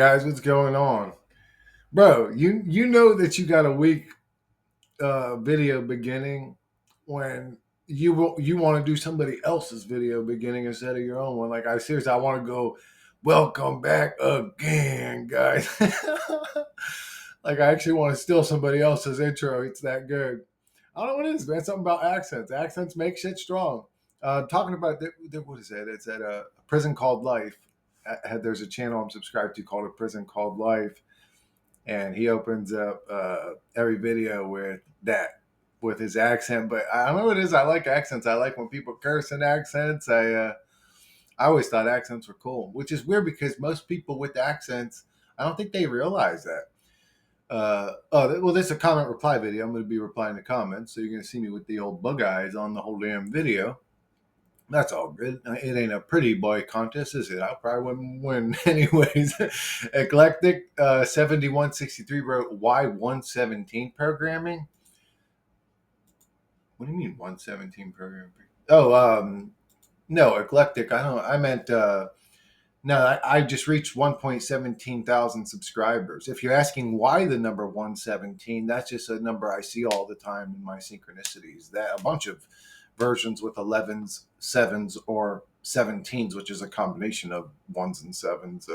guys, what's going on, bro? You know that you got a weak video beginning when you want to do somebody else's video beginning instead of your own one. Like I seriously, I want to go. Welcome back again, guys. Like I actually want to steal somebody else's intro. It's that good. I don't know what it is, man. Something about accents. Accents make shit strong. Talking about what is that? It's at a prison called Life. There's a channel I'm subscribed to called A Prison Called Life, and he opens up every video with that, with his accent. But I don't know what it is. I like accents. I like when people curse in accents. I always thought accents were cool, which is weird because most people with accents, I don't think they realize that. Well, this is a comment reply video. I'm going to be replying to comments, so you're going to see me with the old bug eyes on the whole damn video. That's all good. It ain't a pretty boy contest, is it? I probably wouldn't win anyways. Eclectic 7163 wrote, why 117 programming? What do you mean 117 programming? Oh, no, eclectic. I don't. I meant no. I just reached 1.17 thousand subscribers. If you're asking why the number 117, that's just a number I see all the time in my synchronicities. That a bunch of versions with 11s, 7s, or 17s, which is a combination of ones and sevens.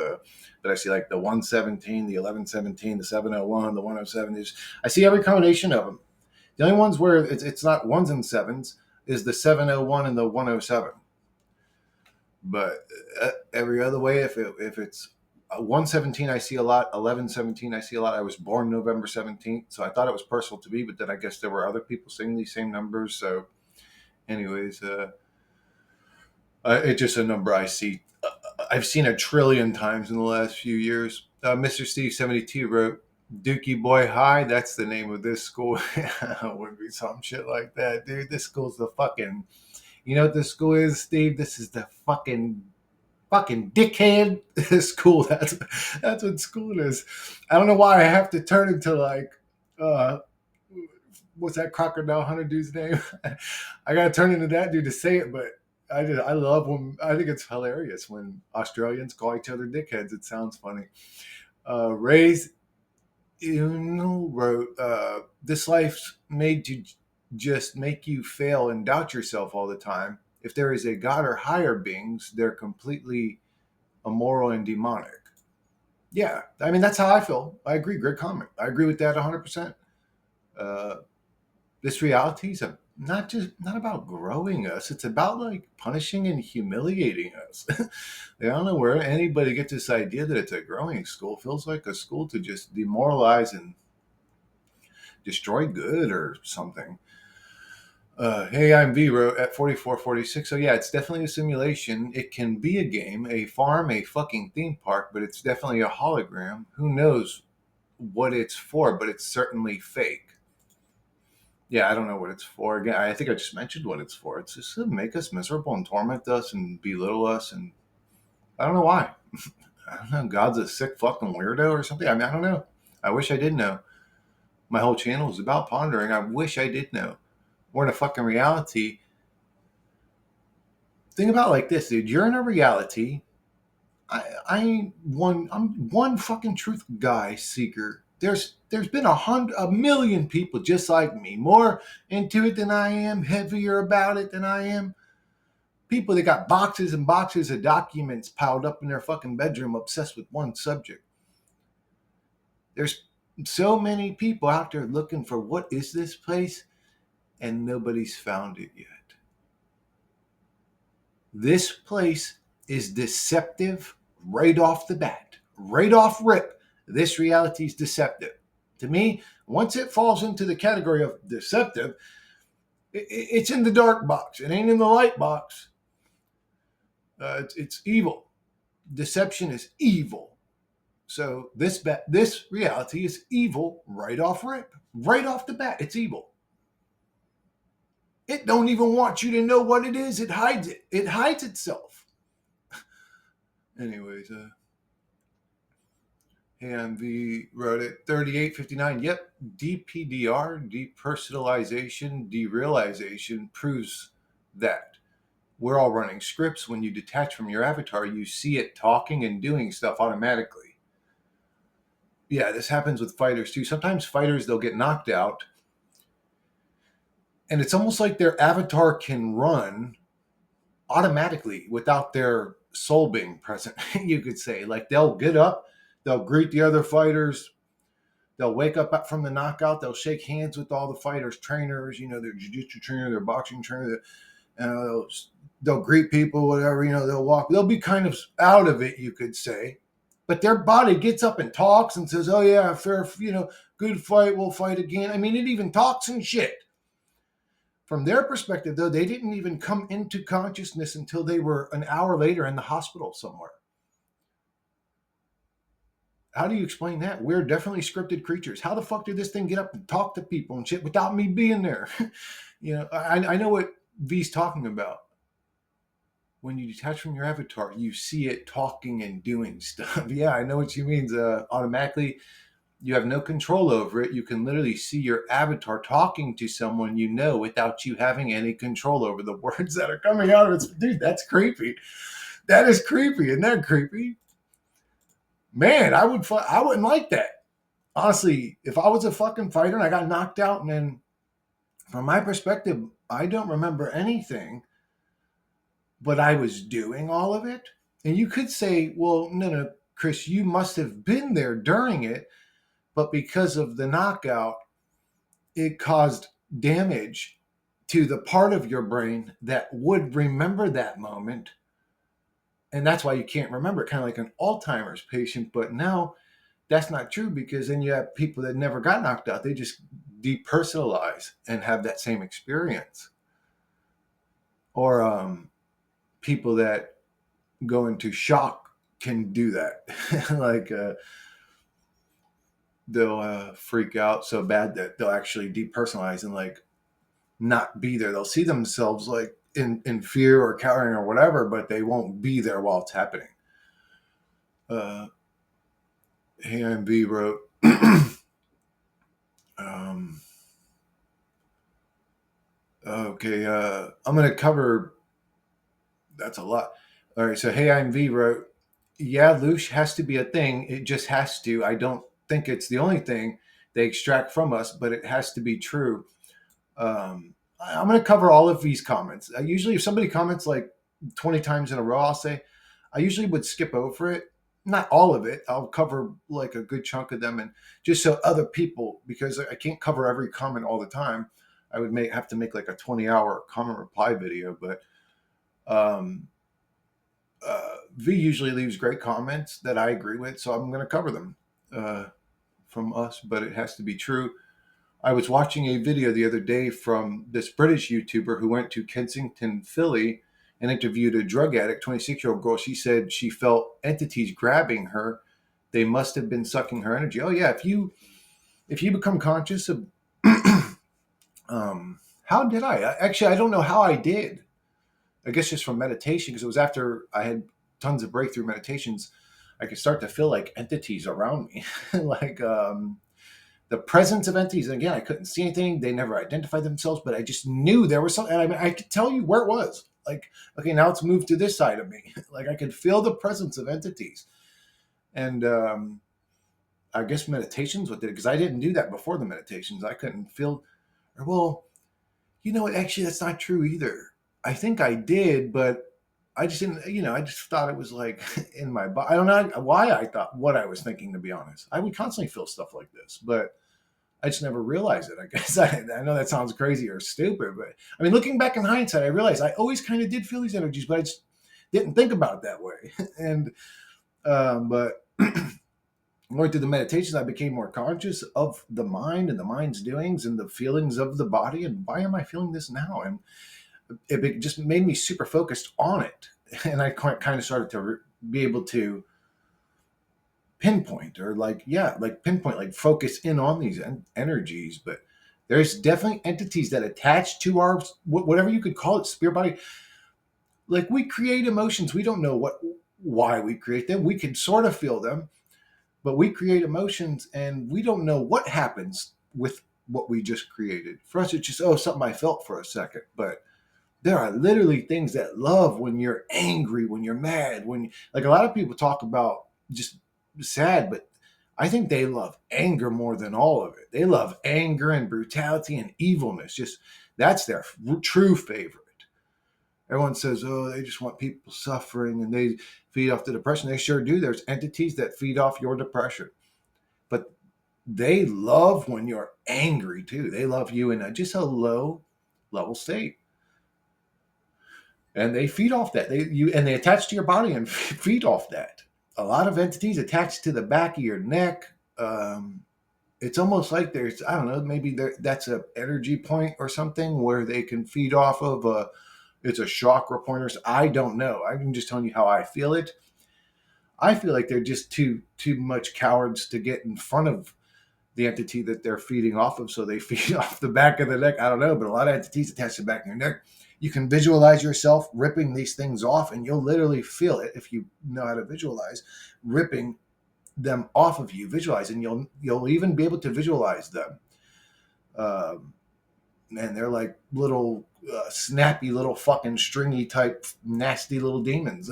But I see like the 117, the 1117, the 701, the 107. I see every combination of them. The only ones where it's not ones and sevens is the 701 and the 107. But every other way, if it's 117, I see a lot. 1117, I see a lot. I was born November 17th, so I thought it was personal to me, but then I guess there were other people saying these same numbers. So, anyways, it's just a number I see. I've seen a trillion times in the last few years. Mr. Steve 72 wrote, Dookie Boy High, that's the name of this school. It would be some shit like that, dude. This school's the fucking, you know what this school is, Steve? This is the fucking dickhead school. That's what school is. I don't know why I have to turn into like uh what's that crocodile hunter dude's name? I gotta turn into that dude to say it, but I love when I think it's hilarious when Australians call each other dickheads. It sounds funny. Ray's wrote, this life's made to just make you fail and doubt yourself all the time. If there is a God or higher beings, they're completely immoral and demonic. Yeah, I mean, that's how I feel. I agree. Great comment. I agree with that 100%. Uh, this reality is not about growing us. It's about like punishing and humiliating us. I don't know where anybody gets this idea that it's a growing school. It feels like a school to just demoralize and destroy good or something. Hey, I'm Vero at 4446. So yeah, it's definitely a simulation. It can be a game, a farm, a fucking theme park, but it's definitely a hologram. Who knows what it's for, but it's certainly fake. Yeah, I don't know what it's for. Again, I think I just mentioned what it's for. It's just to make us miserable and torment us and belittle us, and I don't know why. I don't know. God's a sick fucking weirdo or something. I mean, I don't know. I wish I did know. My whole channel is about pondering. I wish I did know. We're in a fucking reality. Think about it like this, dude. You're in a reality. I'm one fucking truth guy seeker. There's been a million people just like me, more into it than I am, heavier about it than I am. People that got boxes and boxes of documents piled up in their fucking bedroom, obsessed with one subject. There's so many people out there looking for what is this place, and nobody's found it yet. This place is deceptive right off the bat, right off rip. This reality is deceptive. To me, once it falls into the category of deceptive, it's in the dark box. It ain't in the light box. It's evil. Deception is evil. So this reality is evil right off rip, right off the bat. It's evil. It don't even want you to know what it is. It hides it. It hides itself. Anyways, AMV wrote it 3859. Yep, DPDR, depersonalization, derealization proves that. We're all running scripts. When you detach from your avatar, you see it talking and doing stuff automatically. Yeah, this happens with fighters too. Sometimes fighters, they'll get knocked out, and it's almost like their avatar can run automatically without their soul being present. You could say, like, they'll get up, they'll greet the other fighters, they'll wake up from the knockout, they'll shake hands with all the fighters, trainers, their jiu-jitsu trainer, their boxing trainer, they'll greet people, whatever, they'll walk, they'll be kind of out of it, you could say, but their body gets up and talks and says, oh yeah, fair, good fight, we'll fight again. I mean, it even talks and shit. From their perspective, though, they didn't even come into consciousness until they were an hour later in the hospital somewhere. How do you explain that? We're definitely scripted creatures. How the fuck did this thing get up and talk to people and shit without me being there? I know what V's talking about. When you detach from your avatar, you see it talking and doing stuff. Yeah, I know what you mean. Automatically, you have no control over it. You can literally see your avatar talking to someone without you having any control over the words that are coming out of it. Dude, that's creepy. That is creepy. Isn't that creepy? Man, I wouldn't like that. Honestly, if I was a fucking fighter and I got knocked out, and then from my perspective, I don't remember anything, but I was doing all of it. And you could say, well, no, Chris, you must have been there during it, but because of the knockout, it caused damage to the part of your brain that would remember that moment. And that's why you can't remember it, kind of like an Alzheimer's patient. But now that's not true, because then you have people that never got knocked out. They just depersonalize and have that same experience. Or people that go into shock can do that. Like they'll freak out so bad that they'll actually depersonalize and like not be there. They'll see themselves like in fear or cowering or whatever, but they won't be there while it's happening. AMV wrote, okay, I'm going to cover, that's a lot. All right, so Hey I'm V wrote, yeah, loosh has to be a thing. It just has to. I don't think it's the only thing they extract from us, but it has to be true. I'm going to cover all of these comments. Usually, if somebody comments like 20 times in a row, I'll say, I usually would skip over it. Not all of it. I'll cover like a good chunk of them, and just so other people, because I can't cover every comment all the time. I would have to make like a 20-hour comment reply video, but um, V usually leaves great comments that I agree with, so I'm going to cover them from us, but it has to be true. I was watching a video the other day from this British YouTuber who went to Kensington, Philly, and interviewed a drug addict, 26-year-old girl. She said she felt entities grabbing her. They must have been sucking her energy. Oh yeah, if you become conscious of, how did I don't know how I did. I guess just from meditation, because it was after I had tons of breakthrough meditations. I could start to feel like entities around me, like the presence of entities. And again, I couldn't see anything. They never identified themselves, but I just knew there was something. And I could tell you where it was. Like, okay, now it's moved to this side of me. Like I could feel the presence of entities. And I guess meditations with it, because I didn't do that before the meditations. I couldn't feel, or well, you know what? Actually, that's not true either. I think I did, but I just didn't, I just thought it was like in my body. I don't know why I thought what I was thinking, to be honest. I would constantly feel stuff like this, but I just never realized it. I guess I know that sounds crazy or stupid, but I mean, looking back in hindsight, I realized I always kind of did feel these energies, but I just didn't think about it that way. And, but going through the meditations, I became more conscious of the mind and the mind's doings and the feelings of the body. And why am I feeling this now? And it just made me super focused on it. And I kind of started to be able to pinpoint, or like pinpoint, like focus in on these energies. But there's definitely entities that attach to our, whatever you could call it, spirit body. Like we create emotions, we don't know why we create them. We can sort of feel them, but we create emotions and we don't know what happens with what we just created. For us, it's just, oh, something I felt for a second. But there are literally things that love when you're angry, when you're mad, when, like, a lot of people talk about just sad, but I think they love anger more than all of it. They love anger and brutality and evilness. Just that's their true favorite. Everyone says, oh, they just want people suffering and they feed off the depression. They sure do. There's entities that feed off your depression. But they love when you're angry too. They love you in just a low level state. And they feed off that. They attach to your body and feed off that. A lot of entities attached to the back of your neck. It's almost like there's, I don't know, maybe that's an energy point or something where they can feed off of. It's a chakra pointers. I don't know. I'm just telling you how I feel it. I feel like they're just too much cowards to get in front of the entity that they're feeding off of, so they feed off the back of the neck. I don't know, but a lot of entities attach to the back of your neck. You can visualize yourself ripping these things off, and you'll literally feel it if you know how to visualize ripping them off of you. Visualize, and you'll even be able to visualize them. And they're like little snappy little fucking stringy type nasty little demons.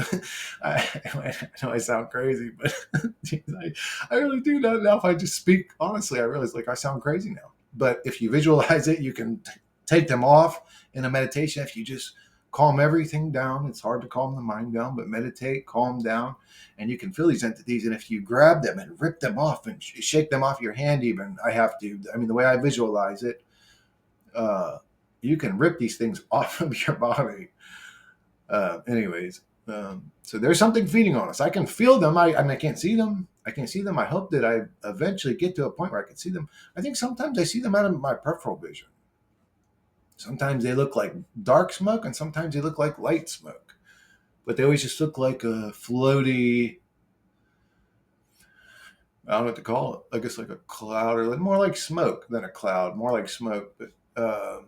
I know I sound crazy, but geez, I really do know now. If I just speak honestly, I realize like I sound crazy now. But if you visualize it, you can take them off in a meditation. If you just calm everything down, it's hard to calm the mind down, but meditate, calm down, and you can feel these entities. And if you grab them and rip them off and shake them off your hand, even the way I visualize it, you can rip these things off of your body. So there's something feeding on us. I can feel them. I can't see them. I hope that I eventually get to a point where I can see them. I think sometimes I see them out of my peripheral vision. Sometimes they look like dark smoke, and sometimes they look like light smoke. But they always just look like a floaty, I don't know what to call it. I guess like a cloud, or more like smoke than a cloud, more like smoke. But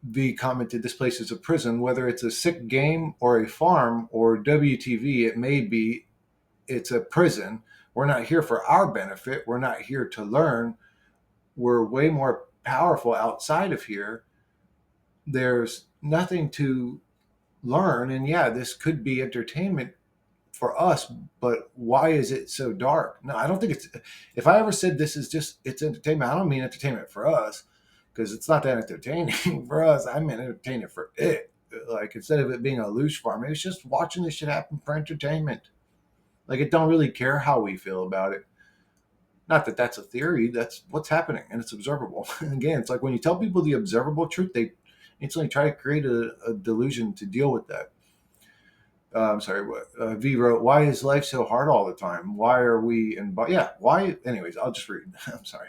V commented, this place is a prison. Whether it's a sick game or a farm or WTV, it's a prison. We're not here for our benefit. We're not here to learn. We're way more powerful outside of here. There's nothing to learn. And yeah, this could be entertainment for us, but why is it so dark? No, I don't think if I ever said it's entertainment, I don't mean entertainment for us, because it's not that entertaining for us. I meant entertainment for it. Like, instead of it being a loose farm, it's just watching this shit happen for entertainment. Like, it don't really care how we feel about it. Not that that's a theory, that's what's happening, and it's observable. Again, it's like when you tell people the observable truth, they instantly try to create a delusion to deal with that. I'm sorry, what V wrote, why is life so hard all the time? Why are we in why? Anyways, I'll just read. I'm sorry.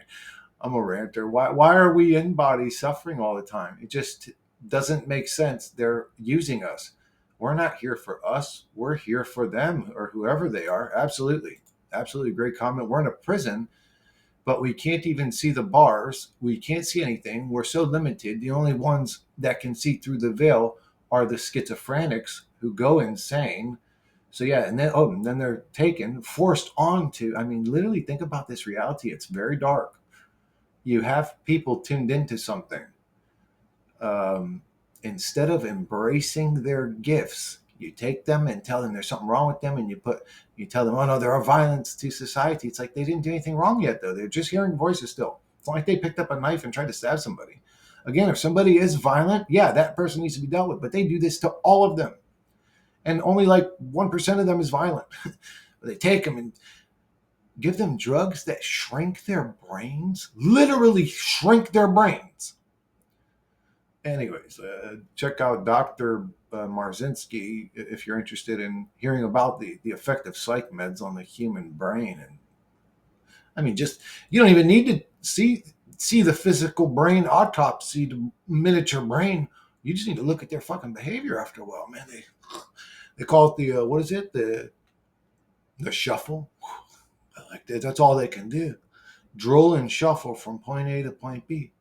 I'm a ranter. Why are we in body suffering all the time? It just doesn't make sense. They're using us. We're not here for us. We're here for them, or whoever they are. Absolutely. Absolutely great comment. We're in a prison, but we can't even see the bars. We can't see anything. We're so limited. The only ones that can see through the veil are the schizophrenics who go insane. So yeah, and then they're taken, forced onto. I mean, literally think about this reality. It's very dark. You have people tuned into something. Instead of embracing their gifts, you take them and tell them there's something wrong with them, and you tell them, oh no, they're a violence to society. It's like they didn't do anything wrong yet, though. They're just hearing voices still. It's not like they picked up a knife and tried to stab somebody. Again, if somebody is violent, yeah, that person needs to be dealt with, but they do this to all of them. And only like 1% of them is violent. They take them and give them drugs that shrink their brains, literally shrink their brains. Anyways, check out Dr. Marzinski if you're interested in hearing about the effect of psych meds on the human brain. And I mean, just, you don't even need to see the physical brain autopsy to miniature brain. You just need to look at their fucking behavior after a while, man. They call it the what is it, the shuffle. Like that's all they can do. Drool and shuffle from point A to point B.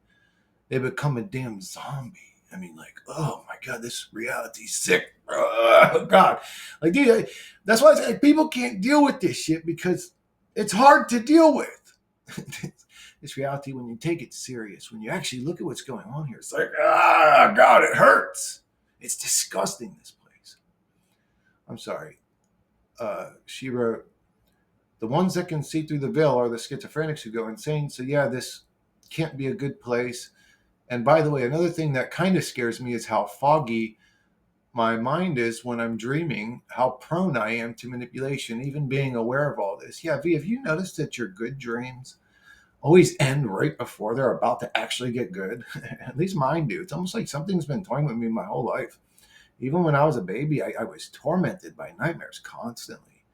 They become a damn zombie. I mean, like, oh my God, this reality's sick. Oh God. Like, dude, that's why I say, like, people can't deal with this shit because it's hard to deal with. This reality, when you take it serious, when you actually look at what's going on here, it's like, God, it hurts. It's disgusting, this place. I'm sorry. She wrote, The ones that can see through the veil are the schizophrenics who go insane. So yeah, this can't be a good place. And by the way, another thing that kind of scares me is how foggy my mind is when I'm dreaming, how prone I am to manipulation, even being aware of all this. Yeah, V, have you noticed that your good dreams always end right before they're about to actually get good? At least mine do. It's almost like something's been toying with me my whole life. Even when I was a baby, I was tormented by nightmares constantly,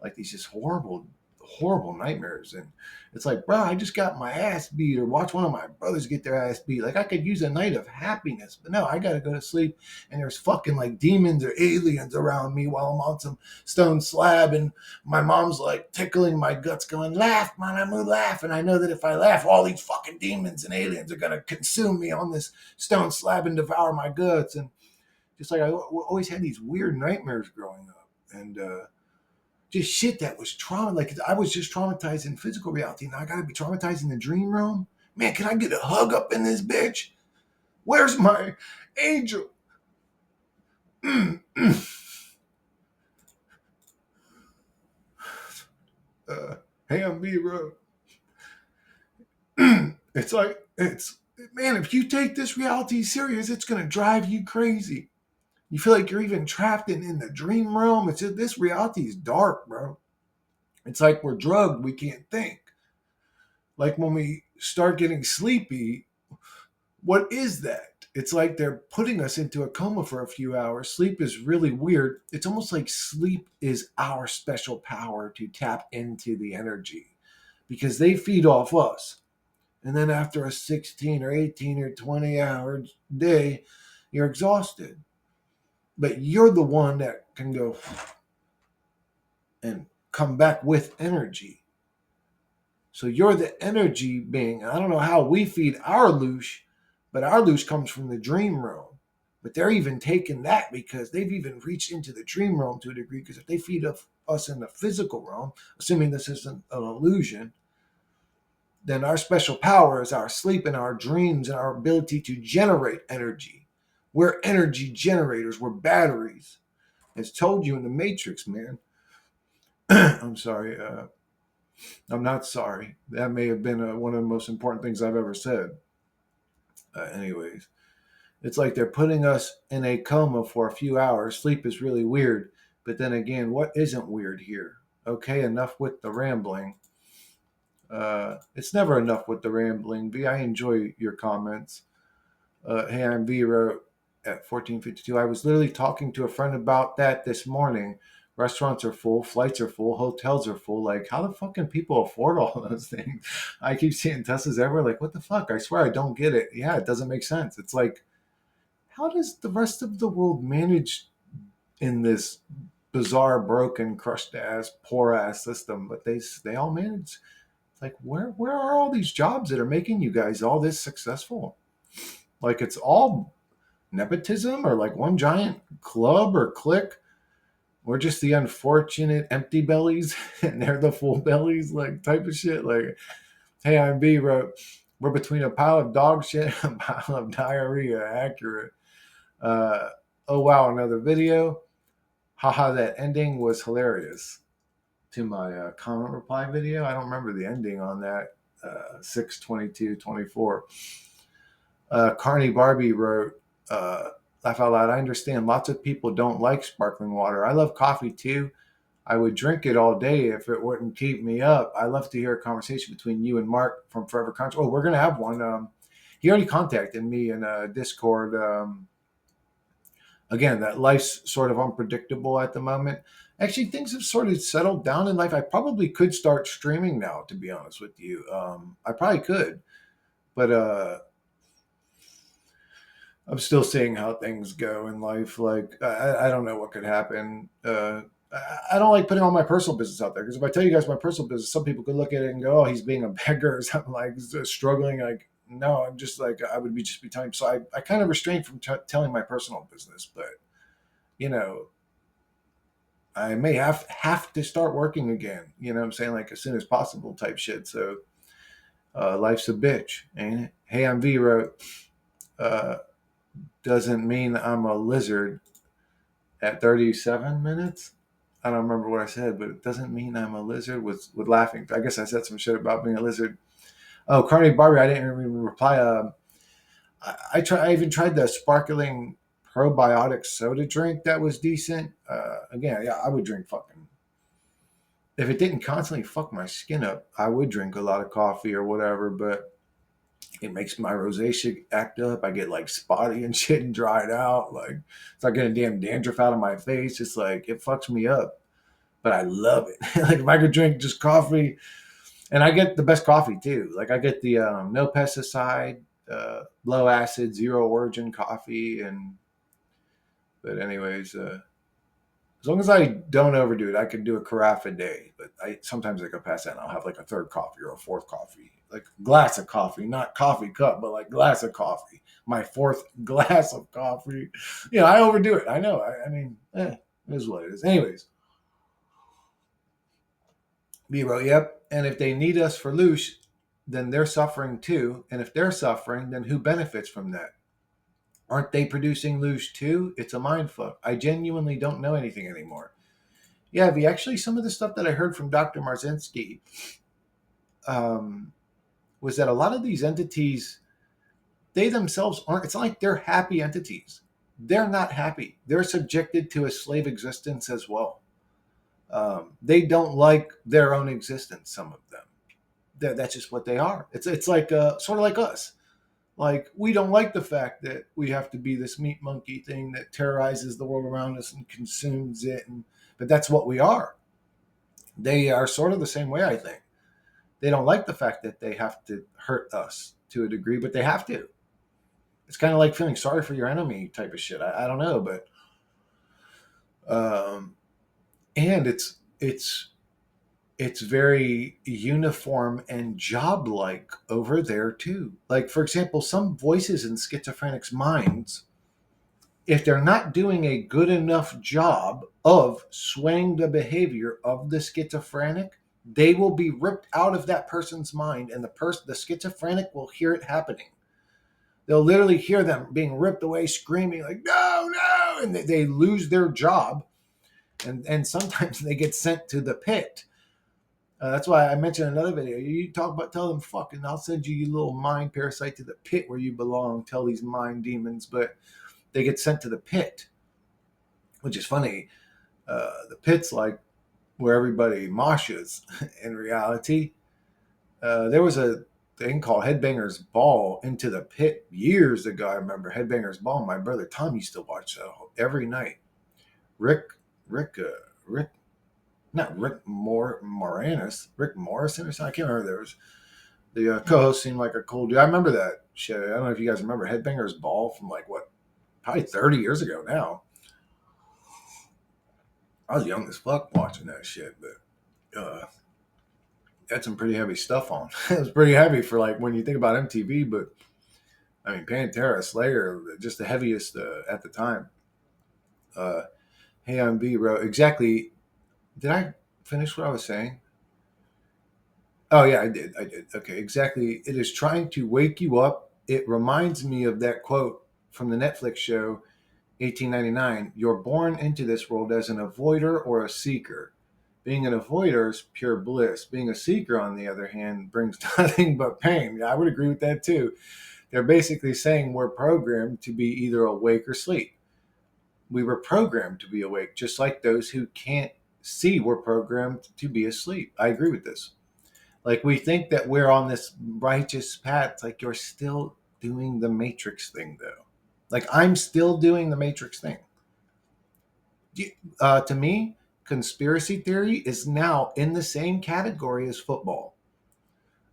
like these just horrible, horrible nightmares. And it's like, bro, I just got my ass beat, or watch one of my brothers get their ass beat. Like I could use a night of happiness, but no, I gotta go to sleep, and there's fucking like demons or aliens around me while I'm on some stone slab, and my mom's like tickling my guts, going, "Laugh, man, I'm gonna laugh." And I know that if I laugh, all these fucking demons and aliens are gonna consume me on this stone slab and devour my guts. And just like I always had these weird nightmares growing up, and just shit that was trauma. Like I was just traumatized in physical reality. Now I gotta be traumatized in the dream realm. Man, can I get a hug up in this bitch? Where's my angel? Hey, I'm B, bro. It's like it's man. If you take this reality serious, it's gonna drive you crazy. You feel like you're even trapped in the dream realm. It's just, this reality is dark, bro. It's like we're drugged. We can't think. Like when we start getting sleepy, what is that? It's like they're putting us into a coma for a few hours. Sleep is really weird. It's almost like sleep is our special power to tap into the energy because they feed off us. And then after a 16 or 18 or 20-hour day, you're exhausted. But you're the one that can go and come back with energy. So you're the energy being. I don't know how we feed our loosh, but our loosh comes from the dream realm. But they're even taking that because they've even reached into the dream realm to a degree. Because if they feed us in the physical realm, assuming this isn't an illusion, then our special power is our sleep and our dreams and our ability to generate energy. We're energy generators. We're batteries. It's told you in the Matrix, man. I'm sorry. I'm not sorry. That may have been one of the most important things I've ever said. Anyways, it's like they're putting us in a coma for a few hours. Sleep is really weird. But then again, what isn't weird here? Okay, enough with the rambling. It's never enough with the rambling. V, I enjoy your comments. Hey, I'm V wrote at 14:52. I was literally talking to a friend about that this morning. Restaurants are full, flights are full, hotels are full. Like, how the fuck can people afford all those things? I keep seeing Teslas everywhere. Like, what the fuck? I swear I don't get it. Yeah, it doesn't make sense. It's like, how does the rest of the world manage in this bizarre, broken, crushed ass, poor ass system? But they all manage. It's like, where are all these jobs that are making you guys all this successful? Like, it's all nepotism or like one giant club or clique. We're just the unfortunate empty bellies and they're the full bellies, like type of shit. Like, hey, I'm B wrote, we're between a pile of dog shit and a pile of diarrhea. Accurate. Uh, oh, wow, another video. Haha, that ending was hilarious. To my comment reply video. I don't remember the ending on that. 6/22/24. Carney Barbie wrote, laugh out loud. I understand lots of people don't like sparkling water. I love coffee too. I would drink it all day if it wouldn't keep me up. I love to hear a conversation between you and Mark from Forever Conscious. Oh, we're going to have one. He already contacted me in Discord. Again, that life's sort of unpredictable at the moment. Actually, things have sort of settled down in life. I probably could start streaming now, to be honest with you. I probably could. But I'm still seeing how things go in life. Like, I don't know what could happen. I don't like putting all my personal business out there because if I tell you guys my personal business, some people could look at it and go, "Oh, he's being a beggar," or something like struggling. Like, no, I'm just like I would be just be telling. So I kind of restrain from telling my personal business, but you know, I may have to start working again. You know what I'm saying? Like as soon as possible type shit. So life's a bitch, ain't it? Hey, I'm V wrote. Uh, doesn't mean I'm a lizard at 37 minutes. I don't remember what I said, but it doesn't mean I'm a lizard. With laughing, I guess I said some shit about being a lizard. Oh, Carney Barbie, I didn't even reply. I even tried the sparkling probiotic soda drink that was decent. Again, yeah, I would drink fucking if it didn't constantly fuck my skin up. I would drink a lot of coffee or whatever, but it makes my rosacea act up. I get like spotty and shit and dried out. Like it's like getting damn dandruff out of my face. It's like it fucks me up, but I love it. Like if I could drink just coffee, and I get the best coffee too. Like I get the no pesticide, low acid, zero origin coffee, and but anyways, as long as I don't overdo it, I could do a carafe a day. But I sometimes I go past that and I'll have like a third coffee or a fourth coffee, like a glass of coffee, not coffee cup, but like glass of coffee. My fourth glass of coffee. You know, I overdo it. I know. I mean, it is what it is. Anyways, B wrote, yep. And if they need us for loose, then they're suffering too. And if they're suffering, then who benefits from that? Aren't they producing loose too? It's a mind fuck. I genuinely don't know anything anymore. Yeah, the actually some of the stuff that I heard from Dr. Marzinski um, was that a lot of these entities, they themselves aren't. It's not like they're happy entities. They're not happy. They're subjected to a slave existence as well. They don't like their own existence. Some of them. That's just what they are. It's like sort of like us. Like we don't like the fact that we have to be this meat monkey thing that terrorizes the world around us and consumes it. But that's what we are. They are sort of the same way, I think. They don't like the fact that they have to hurt us to a degree, but they have to. It's kind of like feeling sorry for your enemy type of shit. I don't know, but um, and it's very uniform and job like over there too. Like for example, some voices in schizophrenics' minds, if they're not doing a good enough job of swaying the behavior of the schizophrenic, they will be ripped out of that person's mind, and the schizophrenic will hear it happening. They'll literally hear them being ripped away, screaming like "No, no!" and they lose their job, and sometimes they get sent to the pit. That's why I mentioned in another video. You talk about tell them fucking, I'll send you, you little mind parasite, to the pit where you belong. Tell these mind demons, but they get sent to the pit, which is funny. The pit's like where everybody moshes. In reality, there was a thing called Headbangers Ball into the Pit years ago. I remember Headbangers Ball. My brother Tom used to watch that every night. Rick, Rick, not Rick Moranis, Rick Morrison or something. I can't remember. There was the co-host seemed like a cool dude. I remember that shit. I don't know if you guys remember Headbangers Ball from like what, probably 30 years ago now. I was young as fuck watching that shit, but had some pretty heavy stuff on. It was pretty heavy for like when you think about MTV, but I mean Pantera, Slayer, just the heaviest at the time. Uh, hey, I'm B wrote exactly. Did I finish what I was saying? Oh yeah, I did. I did. Okay, exactly. It is trying to wake you up. It reminds me of that quote from the Netflix show 1899. You're born into this world as an avoider or a seeker. Being an avoider is pure bliss. Being a seeker, on the other hand, brings nothing but pain. Yeah, I would agree with that too. They're basically saying we're programmed to be either awake or sleep. We were programmed to be awake, just like those who can't see were programmed to be asleep. I agree with this. Like we think that we're on this righteous path. It's like you're still doing the Matrix thing, though. Like I'm still doing the Matrix thing. To me, conspiracy theory is now in the same category as football.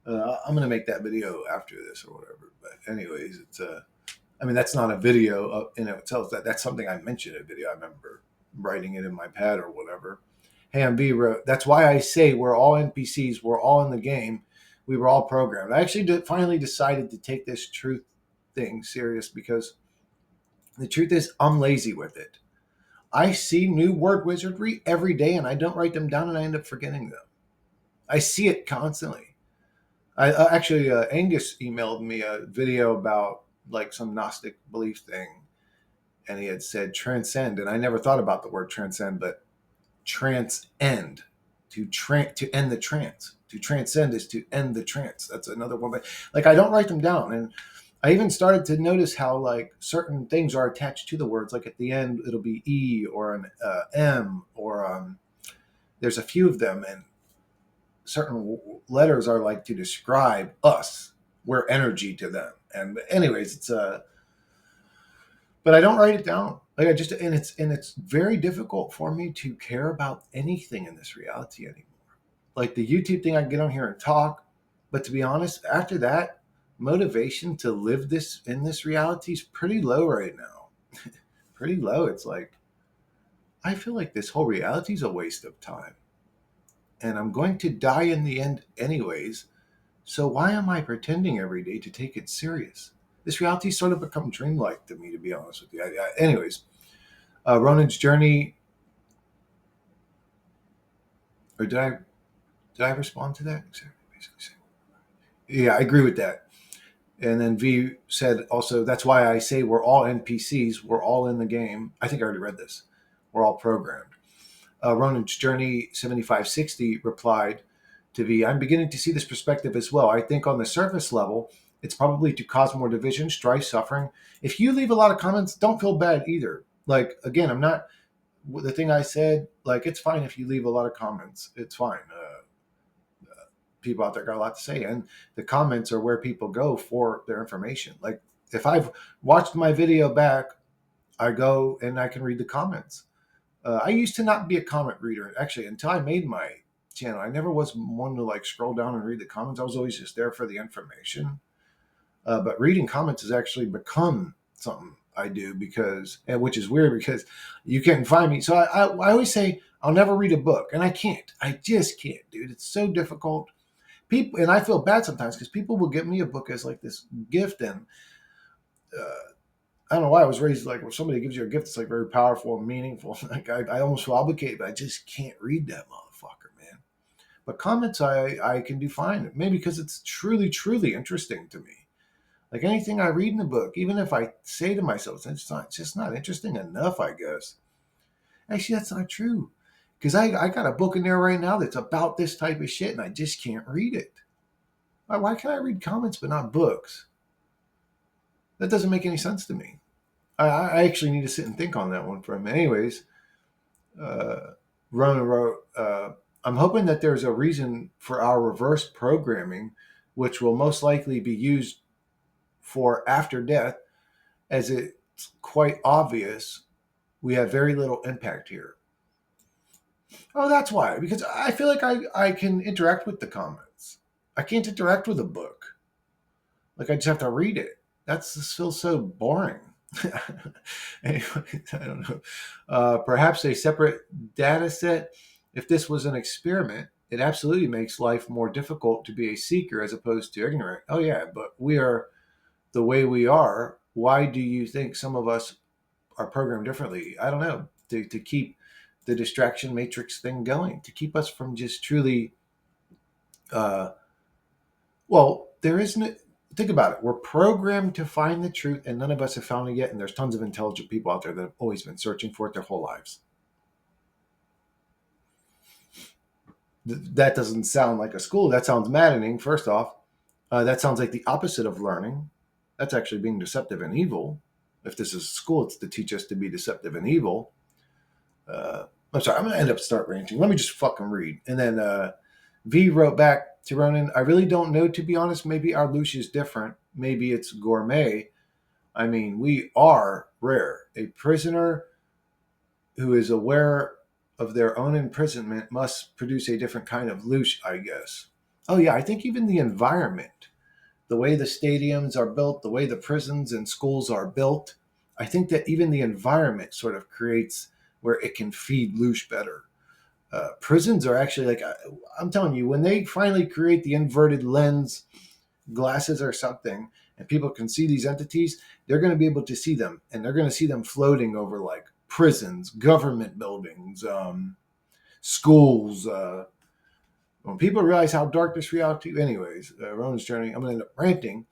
I'm gonna make that video after this or whatever. But anyways, it's I mean, that's not a video in itself. That's something I mentioned in a video. I remember writing it in my pad or whatever. Ham B wrote, "That's why I say we're all NPCs. We're all in the game. We were all programmed." I actually finally decided to take this truth thing serious because the truth is I'm lazy with it. I see new word wizardry every day and I don't write them down and I end up forgetting them. I see it constantly. I actually Angus emailed me a video about like some Gnostic belief thing, and he had said transcend, and I never thought about the word transcend, but transcend, to end the trance. To transcend is to end the trance. That's another one. But like, I don't write them down, and I even started to notice how like certain things are attached to the words. Like at the end, it'll be E or an M, or there's a few of them, and certain letters are like to describe us. We're energy to them. And anyways, it's but I don't write it down. Like I just, and it's very difficult for me to care about anything in this reality anymore. Like the YouTube thing, I can get on here and talk, but to be honest, after that, motivation to live this in this reality is pretty low right now. Pretty low. It's like I feel like this whole reality is a waste of time, and I'm going to die in the end anyways. So why am I pretending every day to take it serious? This reality sort of become dreamlike to me, to be honest with you. Anyways, Ronan's journey, or did I respond to that? Basically, yeah, I agree with that. And then V said also, that's why I say we're all NPCs. We're all in the game. I think I already read this. We're all programmed. Ronan's Journey 7560 replied to V, I'm beginning to see this perspective as well. I think on the surface level, it's probably to cause more division, strife, suffering. If you leave a lot of comments, don't feel bad either. Like, again, I'm not, the thing I said, like, it's fine if you leave a lot of comments. It's fine. People out there got a lot to say, and the comments are where people go for their information. Like if I've watched my video back, I go and I can read the comments. I used to not be a comment reader, actually, until I made my channel. I never was one to like scroll down and read the comments. I was always just there for the information. But reading comments has actually become something I do, because, and which is weird because you can't find me. So I always say I'll never read a book, and I can't. I just can't, dude. It's so difficult. People, and I feel bad sometimes because people will get me a book as like this gift, and I don't know why I was raised like when somebody gives you a gift, it's like very powerful and meaningful. Like I almost feel obligated, but I just can't read that motherfucker, man. But comments, I can do fine, maybe because it's truly interesting to me. Like anything I read in a book, even if I say to myself, it's just not interesting enough, I guess. Actually, that's not true, because I got a book in there right now that's about this type of shit, and I just can't read it. Why can I read comments but not books? That doesn't make any sense to me. I actually need to sit and think on that one for a minute. Anyways, Rona wrote, I'm hoping that there's a reason for our reverse programming, which will most likely be used for after death, as it's quite obvious we have very little impact here. Oh, that's why. Because I feel like I can interact with the comments. I can't interact with a book. Like I just have to read it. That's just feels so boring. Anyway, I don't know. Perhaps a separate data set. If this was an experiment, it absolutely makes life more difficult to be a seeker as opposed to ignorant. Oh yeah, but we are the way we are. Why do you think some of us are programmed differently? I don't know. To keep the distraction matrix thing going, to keep us from just truly well, there isn't. Think about it. We're programmed to find the truth, and none of us have found it yet. And there's tons of intelligent people out there that have always been searching for it their whole lives. That doesn't sound like a school. That sounds maddening, first off. That sounds like the opposite of learning. That's actually being deceptive and evil. If this is a school, it's to teach us to be deceptive and evil. I'm sorry. I'm going to end up start ranting. Let me just fucking read. And then V wrote back to Ronan, I really don't know, to be honest. Maybe our louche is different. Maybe it's gourmet. I mean, we are rare. A prisoner who is aware of their own imprisonment must produce a different kind of louche, I guess. Oh, yeah. I think even the environment, the way the stadiums are built, the way the prisons and schools are built, I think that even the environment sort of creates where it can feed louche better. Prisons are actually like, I'm telling you, when they finally create the inverted lens glasses or something, and people can see these entities, they're going to be able to see them, and they're going to see them floating over like prisons, government buildings, schools. When people realize how dark this reality, anyways, Ronan's journey, I'm going to end up ranting.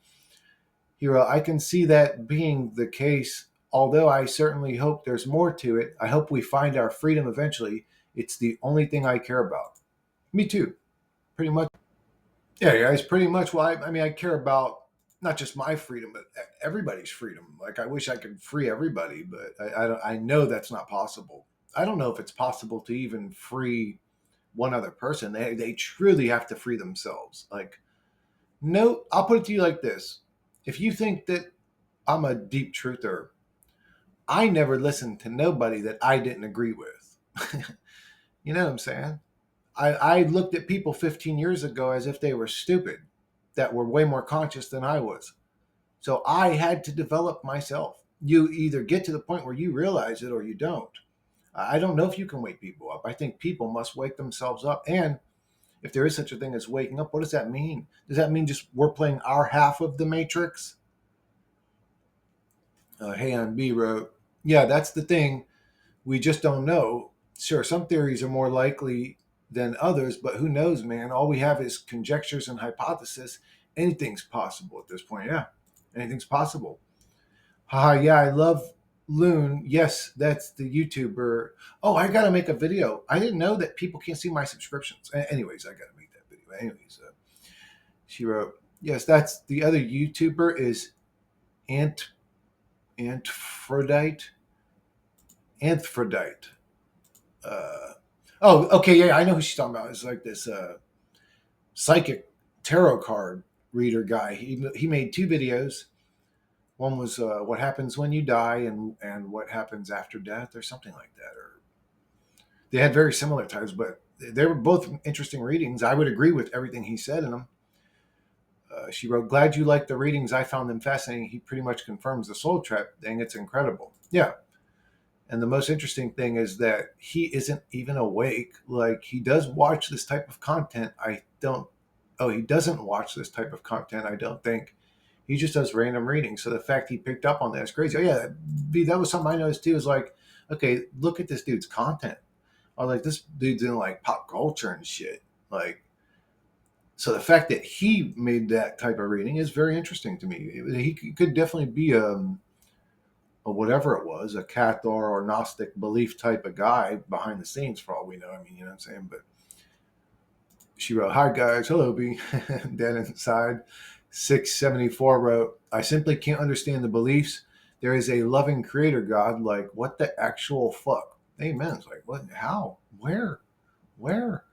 Hero, I can see that being the case, although I certainly hope there's more to it. I hope we find our freedom eventually. It's the only thing I care about. Me too, pretty much. Yeah, guys, pretty much. Well, I mean, I care about not just my freedom, but everybody's freedom. Like, I wish I could free everybody, but I know that's not possible. I don't know if it's possible to even free one other person. They truly have to free themselves. Like, no, I'll put it to you like this: if you think that I'm a deep truther, I never listened to nobody that I didn't agree with. You know what I'm saying? I looked at people 15 years ago as if they were stupid, that were way more conscious than I was. So I had to develop myself. You either get to the point where you realize it or you don't. I don't know if you can wake people up. I think people must wake themselves up. And if there is such a thing as waking up, what does that mean? Does that mean just we're playing our half of the matrix? Hey, on B wrote, yeah, that's the thing. We just don't know. Sure, some theories are more likely than others, but who knows, man? All we have is conjectures and hypotheses. Anything's possible at this point. Yeah, anything's possible. Haha, yeah, I love Loon. Yes, that's the YouTuber. Oh, I gotta make a video. I didn't know that people can't see my subscriptions. Anyways, I gotta make that video. Anyways, she wrote, yes, that's the other YouTuber is Ant Anthrodite. Anthrodite. Uh, oh, okay, yeah, I know who she's talking about. It's like this psychic tarot card reader guy. He made two videos. One was what happens when you die, and what happens after death, or something like that. Or they had very similar titles, but they were both interesting readings. I would agree with everything he said in them. She wrote, "Glad you liked the readings. I found them fascinating. He pretty much confirms the soul trap thing. It's incredible." Yeah, and the most interesting thing is that he isn't even awake. Like, he does watch this type of content. I don't. Oh, he doesn't watch this type of content. I don't think. He just does random readings. So the fact he picked up on that is crazy. Oh yeah, that was something I noticed too. Is like, okay, look at this dude's content. I was like, this dude's in like pop culture and shit. Like, so the fact that he made that type of reading is very interesting to me. He could definitely be a whatever it was, a Cathar or Gnostic belief type of guy behind the scenes, for all we know. I mean, you know what I'm saying? But she wrote, "Hi guys, hello B." Dead inside. 674 wrote, "I simply can't understand the beliefs. There is a loving creator God. Like, what the actual fuck?" Amen. It's like, what? How? Where? Where?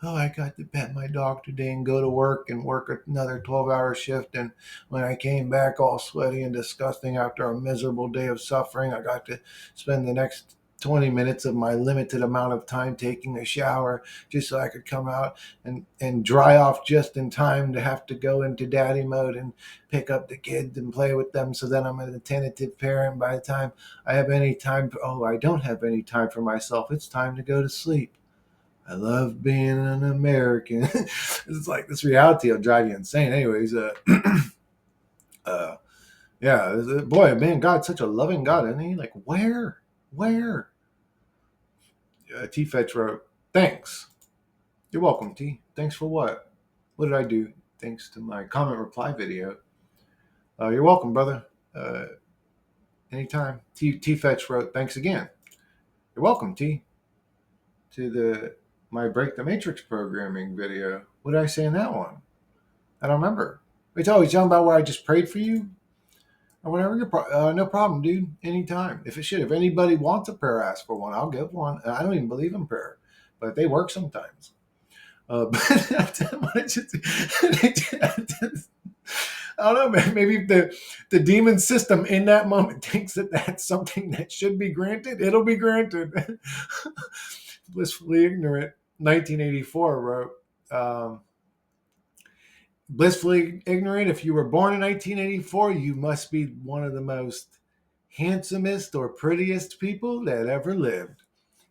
Oh, I got to pet my dog today and go to work and work another 12-hour shift. And when I came back all sweaty and disgusting after a miserable day of suffering, I got to spend the next 20 minutes of my limited amount of time taking a shower just so I could come out and dry off just in time to have to go into daddy mode and pick up the kids and play with them. So then I'm an attentive parent by the time I have any time. Oh, I don't have any time for myself. It's time to go to sleep. I love being an American. It's like this reality will drive you insane. Anyways, uh, yeah, boy, man, God's such a loving God, isn't he? Like, where? T Fetch wrote, "Thanks. You're welcome, T. Thanks for what? What did I do? Thanks to my comment reply video. You're welcome, brother. Uh, anytime." T Fetch wrote, "Thanks again. You're welcome, T. To the my Break the Matrix programming video. What did I say in that one? I don't remember. Wait, oh, he's talking about where I just prayed for you or whatever. No problem, dude. Anytime. If anybody wants a prayer, ask for one. I'll give one. I don't even believe in prayer, but they work sometimes. But I don't know, man. Maybe the demon system in that moment thinks that that's something that should be granted. It'll be granted. Blissfully ignorant. 1984 wrote. Blissfully ignorant. If you were born in 1984, you must be one of the most handsomest or prettiest people that ever lived.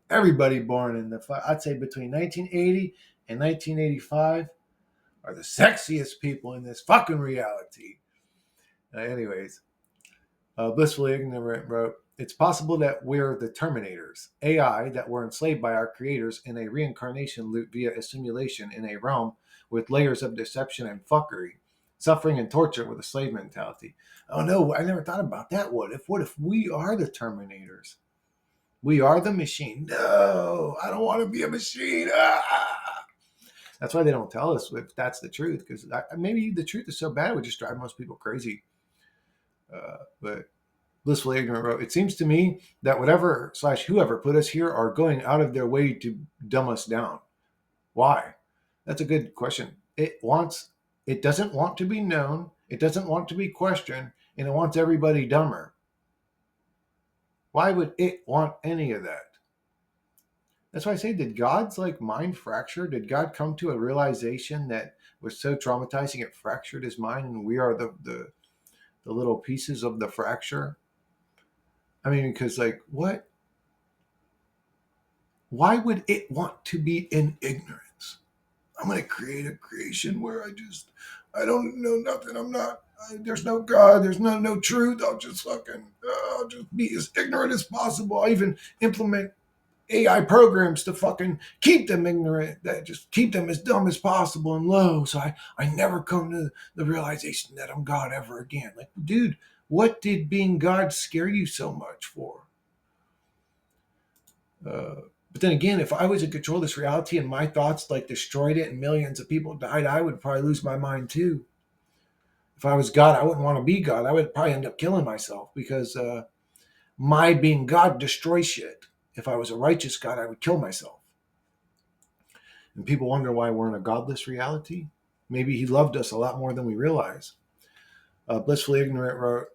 Everybody born in I'd say between 1980 and 1985 are the sexiest people in this fucking reality. Anyways, Blissfully Ignorant wrote, "It's possible that we're the Terminators, AI that were enslaved by our creators in a reincarnation loop via a simulation in a realm with layers of deception and fuckery, suffering and torture with a slave mentality." Oh no, I never thought about that. What if we are the Terminators? We are the machine. No, I don't want to be a machine. Ah! That's why they don't tell us if that's the truth, because maybe the truth is so bad it would just drive most people crazy. But blissfully ignorant wrote, it seems to me that whatever slash whoever put us here are going out of their way to dumb us down. Why? That's a good question. It doesn't want to be known, it doesn't want to be questioned, and it wants everybody dumber. Why would it want any of that? That's why I say, did God's like mind fracture? Did God come to a realization that was so traumatizing it fractured his mind, and we are the little pieces of the fracture? I mean, because like what? Why would it want to be in ignorance? I'm going to create a creation where I don't know nothing. I'm not. There's no God. There's no truth. I'll just be as ignorant as possible. I even implement AI programs to fucking keep them ignorant, that just keep them as dumb as possible and low. So I never come to the realization that I'm God ever again. Like, dude, what did being God scare you so much for? But then again, if I was in control of this reality and my thoughts like destroyed it and millions of people died, I would probably lose my mind too. If I was God, I wouldn't want to be God. I would probably end up killing myself because my being God destroys shit. If I was a righteous God, I would kill myself. And people wonder why we're in a godless reality. Maybe he loved us a lot more than we realize. Blissfully Ignorant wrote,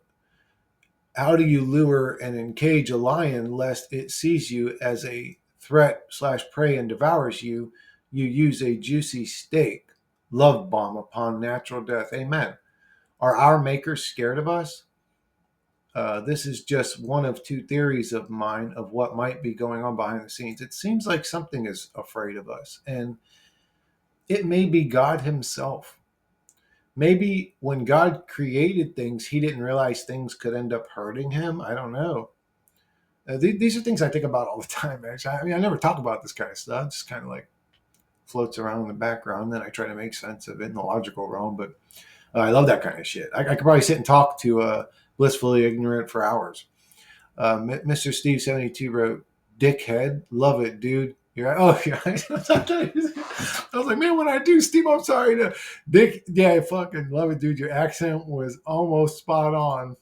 how do you lure and encage a lion lest it sees you as a threat slash prey and devours you? You use a juicy steak, love bomb upon natural death. Amen. Are our makers scared of us? This is just one of two theories of mine of what might be going on behind the scenes. It seems like something is afraid of us, and it may be God himself. Maybe when God created things, he didn't realize things could end up hurting him. I don't know. These are things I think about all the time, actually. I mean, I never talk about this kind of stuff. It just kind of like floats around in the background. Then I try to make sense of it in the logical realm. But I love that kind of shit. I could probably sit and talk to Blissfully Ignorant for hours. Mr. Steve 72 wrote, "Dickhead, love it, dude." You're right. Oh, yeah. I was like, man, when I do, Steve, I'm sorry to Dick. Yeah, fucking love it, dude. Your accent was almost spot on.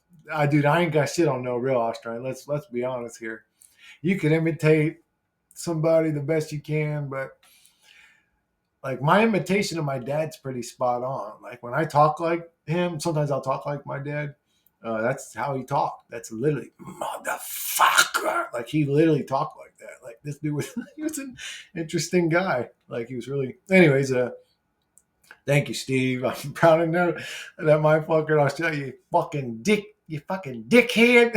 Dude, I ain't got shit on no real Australian. Let's be honest here. You can imitate somebody the best you can, but like my imitation of my dad's pretty spot on. Like when I talk like him, sometimes I'll talk like my dad. That's how he talked. That's literally motherfucker. Like he literally talked like that. Like this dude was he was an interesting guy. Like he was really. Anyways, thank you, Steve. I'm proud to know that my fucking Australia, you fucking dickhead.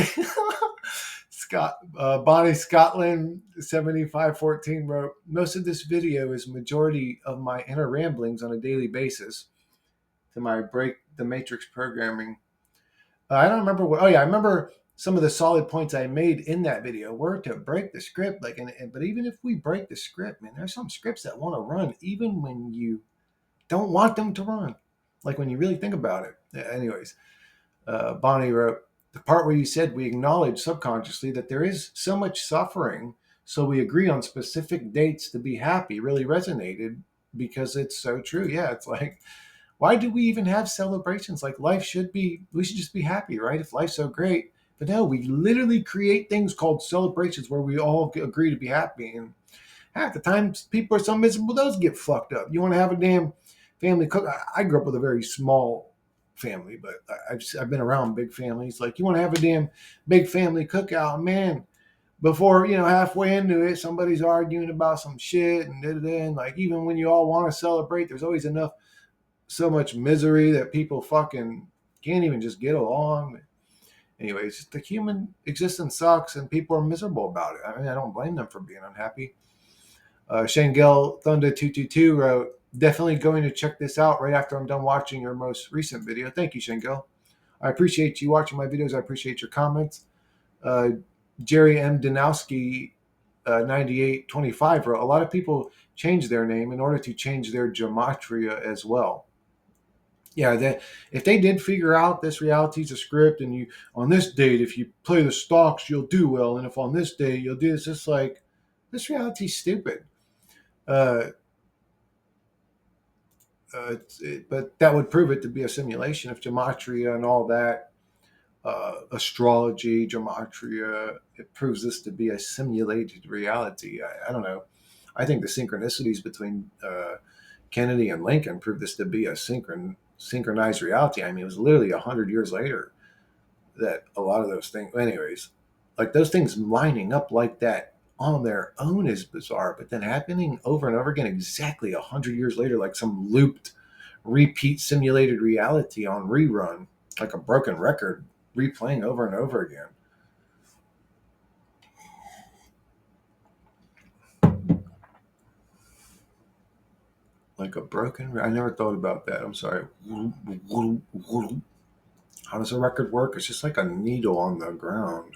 Bonnie Scotland 7514 wrote, most of this video is majority of my inner ramblings on a daily basis to my break the matrix programming. I don't remember what. Oh yeah, I remember some of the solid points I made in that video were to break the script. Like, but even if we break the script, man, there's some scripts that want to run even when you don't want them to run. Like when you really think about it. Anyways, Bonnie wrote, the part where you said we acknowledge subconsciously that there is so much suffering, so we agree on specific dates to be happy really resonated because it's so true. Yeah, it's like, why do we even have celebrations? Like we should just be happy, right? If life's so great. But no, we literally create things called celebrations where we all agree to be happy. And half the time, people are so miserable, those get fucked up. You want to have a damn family cook. I grew up with a very small family, but I've been around big families. Like you want to have a damn big family cookout, man. Before halfway into it, somebody's arguing about some shit, and like even when you all want to celebrate, there's always so much misery that people fucking can't even just get along. Anyways, the human existence sucks, and people are miserable about it. I mean, I don't blame them for being unhappy. Shangel Thunder 222 wrote, definitely going to check this out right after I'm done watching your most recent video. Thank you, Shangel. I appreciate you watching my videos. I appreciate your comments. Jerry M. Danowski 9825 wrote, a lot of people change their name in order to change their gematria as well. Yeah, that if they did figure out this reality is a script, and you on this date, if you play the stocks, you'll do well, and if on this day you'll do this, it's like this reality's stupid. Uh, but that would prove it to be a simulation if gematria and all that, astrology, gematria, it proves this to be a simulated reality. I don't know. I think the synchronicities between Kennedy and Lincoln proved this to be a synchronized reality. I mean, it was literally 100 years later that a lot of those things, anyways, like those things lining up like that on their own is bizarre, but then happening over and over again, exactly 100 years later, like some looped, repeat simulated reality on rerun, like a broken record replaying over and over again. Like a broken, I never thought about that. I'm sorry. How does a record work? It's just like a needle on the ground.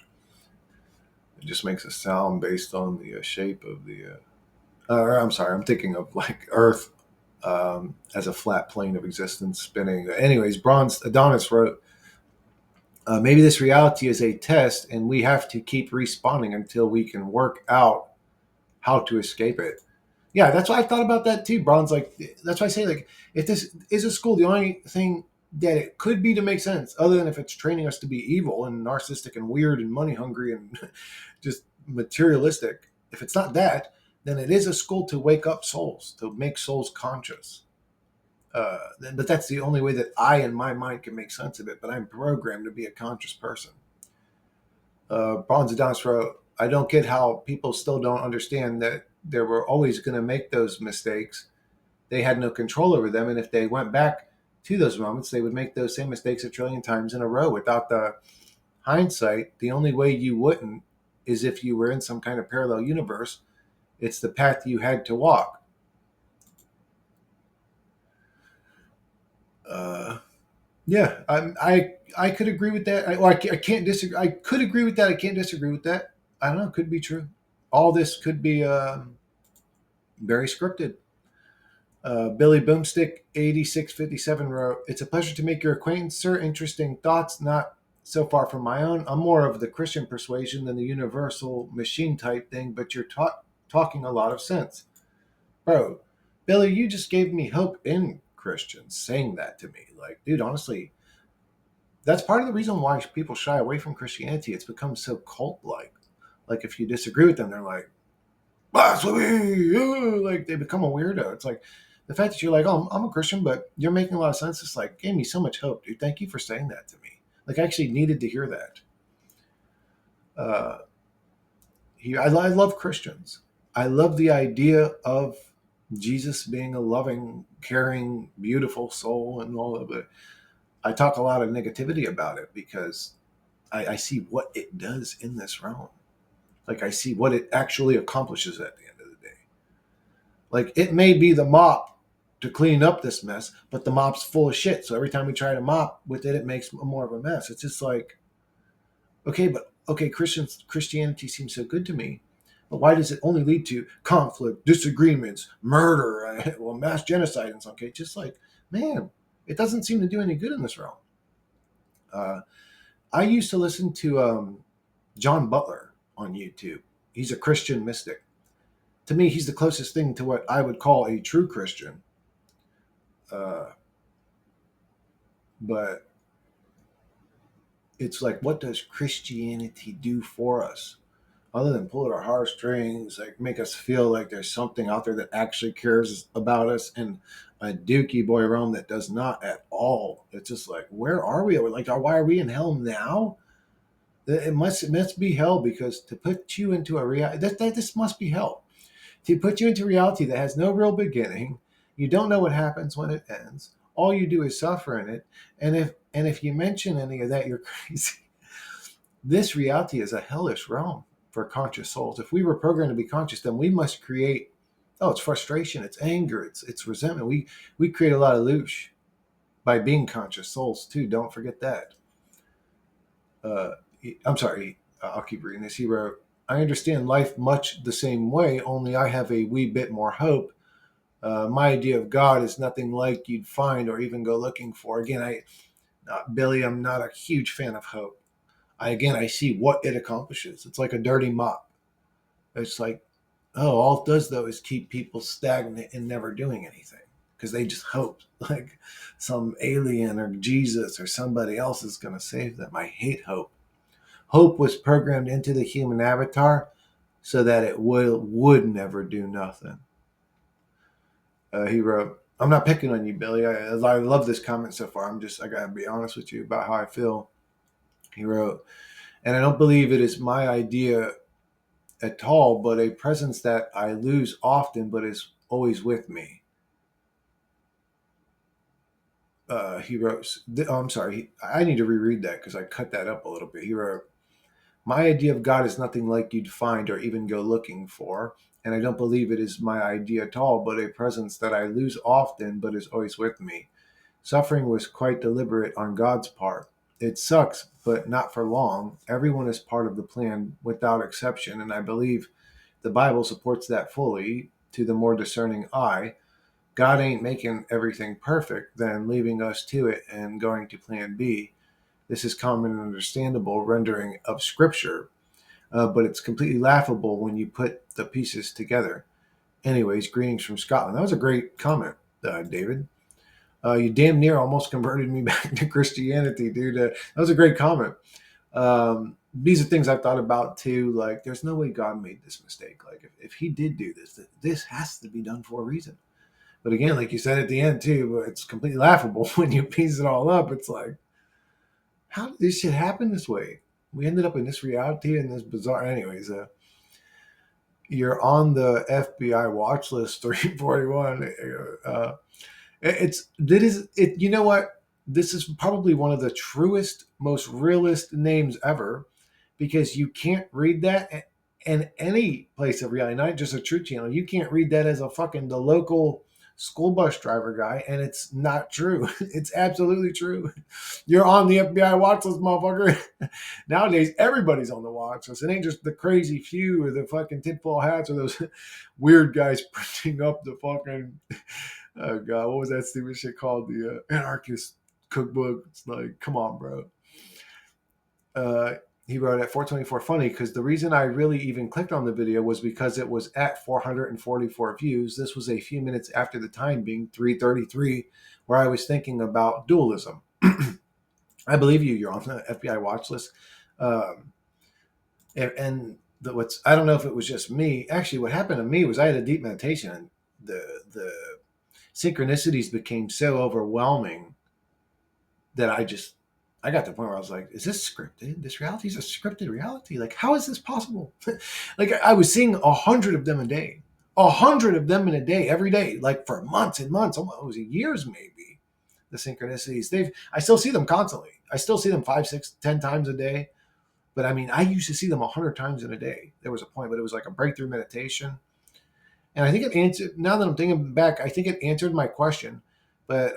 It just makes a sound based on the shape of the. I'm sorry, I'm thinking of like Earth as a flat plane of existence spinning. Anyways, Bronze Adonis wrote, maybe this reality is a test, and we have to keep respawning until we can work out how to escape it. Yeah, that's why I thought about that too. Bronze, like that's why I say, like, if this is a school, the only thing that it could be to make sense, other than if it's training us to be evil and narcissistic and weird and money hungry and just materialistic. If it's not that, then it is a school to wake up souls, to make souls conscious. But that's the only way that I, in my mind, can make sense of it. But I'm programmed to be a conscious person. Bronze Adonis wrote, I don't get how people still don't understand that they were always going to make those mistakes. They had no control over them. And if they went back to those moments, they would make those same mistakes a trillion times in a row without the hindsight. The only way you wouldn't is if you were in some kind of parallel universe. It's the path you had to walk. Uh, yeah, I could agree with that. I can't disagree. I could agree with that. I can't disagree with that. I don't know. It could be true. All this could be very scripted. Billy Boomstick 8657 wrote, it's a pleasure to make your acquaintance, sir. Interesting thoughts, not so far from my own. I'm more of the Christian persuasion than the universal machine type thing, but you're talking a lot of sense. Bro, Billy, you just gave me hope in Christians saying that to me. Like, dude, honestly, that's part of the reason why people shy away from Christianity. It's become so cult like. Like, if you disagree with them, they're like, blasphemy, like they become a weirdo. It's like the fact that you're like, oh, I'm a Christian, but you're making a lot of sense. It's like gave me so much hope, dude. Thank you for saying that to me. Like I actually needed to hear that. Uh, I love Christians. I love the idea of Jesus being a loving, caring, beautiful soul and all of it. I talk a lot of negativity about it because I see what it does in this realm. Like I see what it actually accomplishes at the end of the day. Like it may be the mop to clean up this mess, but the mop's full of shit. So every time we try to mop with it, it makes more of a mess. It's just like, okay, but okay, Christianity seems so good to me, but why does it only lead to conflict, disagreements, murder, well, mass genocide in some cases? Just like, man, it doesn't seem to do any good in this realm. Uh, I used to listen to John Butler on YouTube. He's a Christian mystic. To me, he's the closest thing to what I would call a true Christian. Uh, but it's like, what does Christianity do for us? Other than pull at our heartstrings, like make us feel like there's something out there that actually cares about us, and a dookie boy realm that does not at all. It's just like, where are we? Like, why are we in hell now? It must be hell because to put you into a reality that this must be hell. To put you into reality that has no real beginning, you don't know what happens when it ends. All you do is suffer in it, and if you mention any of that, you're crazy. This reality is a hellish realm for conscious souls. If we were programmed to be conscious, then we must create. Oh, it's frustration, it's anger, it's resentment. We create a lot of loosh by being conscious souls too. Don't forget that. Uh, I'm sorry. I'll keep reading this. He wrote, "I understand life much the same way, only I have a wee bit more hope. My idea of God is nothing like you'd find or even go looking for. Again, Billy, I'm not a huge fan of hope. I see what it accomplishes. It's like a dirty mop. It's like, oh, all it does though is keep people stagnant and never doing anything because they just hope like some alien or Jesus or somebody else is going to save them. I hate hope. Hope was programmed into the human avatar so that it would never do nothing. He wrote, "I'm not picking on you, Billy. I love this comment so far. I gotta be honest with you about how I feel." He wrote, "And I don't believe it is my idea at all, but a presence that I lose often, but is always with me." He wrote, I'm sorry, I need to reread that because I cut that up a little bit. He wrote, "My idea of God is nothing like you'd find or even go looking for. And I don't believe it is my idea at all, but a presence that I lose often, but is always with me. Suffering was quite deliberate on God's part. It sucks, but not for long. Everyone is part of the plan without exception, and I believe the Bible supports that fully to the more discerning eye. God ain't making everything perfect, then leaving us to it and going to plan B. This is common and understandable rendering of Scripture, but it's completely laughable when you put the pieces together. Anyways, greetings from Scotland." That was a great comment, David. You damn near almost converted me back to Christianity, dude. That was a great comment. These are things I've thought about too. Like, there's no way God made this mistake. Like, if He did do this, this has to be done for a reason. But again, like you said at the end too, it's completely laughable when you piece it all up. It's like, how did this shit happen this way? We ended up in this reality and this bizarre. Anyways, you're on the FBI watch list 341. It's that is it. You know what? This is probably one of the truest, most realist names ever, because you can't read that in any place of reality, not just a true channel. You can't read that as a fucking the local school bus driver guy, and it's not true. It's absolutely true. You're on the FBI watch list, motherfucker. Nowadays, everybody's on the watch list. It ain't just the crazy few or the fucking tinfoil hats or those weird guys printing up the fucking oh god, what was that stupid shit called? The anarchist cookbook. It's like, come on, bro. Uh, he wrote at 424 funny because the reason I really even clicked on the video was because it was at 444 views. This was a few minutes after the time being 3:33, where I was thinking about dualism. I believe you. You're on the FBI watch list. Um, what's I don't know if it was just me. Actually, what happened to me was I had a deep meditation, and the synchronicities became so overwhelming that I got to the point where I was like, is this scripted? This reality is a scripted reality. Like, how is this possible? Like, I was seeing 100 of them a day, 100 of them in a day, every day, like for months and months, almost years maybe. The synchronicities, I still see them constantly. I still see them 5, 6, 10 times a day. But I mean, I used to see them 100 times in a day. There was a point, but it was like a breakthrough meditation. And I think it answered, now that I'm thinking back, I think it answered my question. But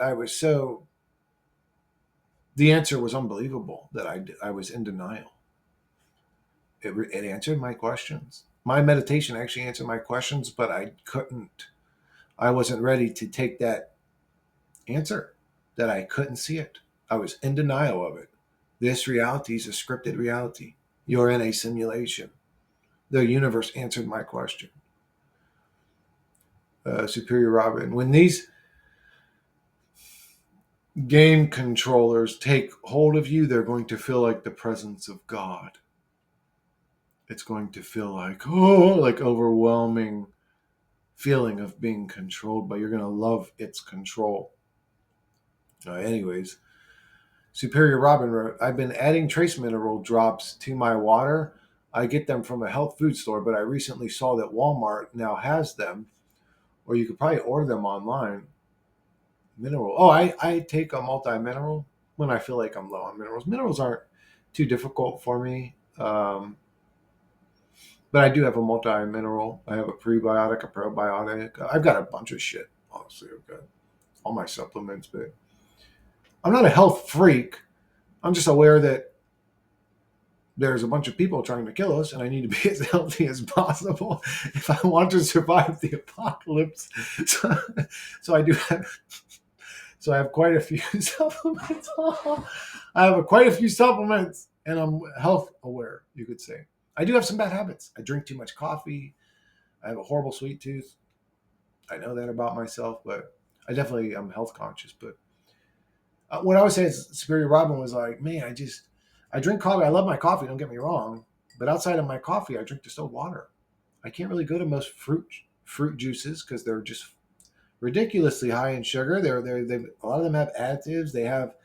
the answer was unbelievable that I was in denial. It answered my questions. My meditation actually answered my questions, but I wasn't ready to take that answer, that I couldn't see it. I was in denial of it. This reality is a scripted reality. You're in a simulation. The universe answered my question. Superior Robin, when these game controllers take hold of you, they're going to feel like the presence of God. It's going to feel like, oh, like overwhelming feeling of being controlled, but you're going to love its control. Anyways, Superior Robin wrote, I've been adding trace mineral drops to my water. I get them from a health food store, but I recently saw that Walmart now has them, or you could probably order them online. Mineral. Oh, I take a multi-mineral when I feel like I'm low on minerals. Minerals aren't too difficult for me. But I do have a multi-mineral. I have a prebiotic, a probiotic. I've got a bunch of shit, honestly. I've got all my supplements, but I'm not a health freak. I'm just aware that there's a bunch of people trying to kill us, and I need to be as healthy as possible if I want to survive the apocalypse. So, so I do have, so I have quite a few supplements. I have quite a few supplements, and I'm health aware, you could say. I do have some bad habits. I drink too much coffee. I have a horrible sweet tooth. I know that about myself, but I definitely am health conscious. But what I would say is Superior Robin was like, man, I drink coffee. I love my coffee. Don't get me wrong, but outside of my coffee, I drink distilled water. I can't really go to most fruit juices because they're just ridiculously high in sugar. They a lot of them have additives. They have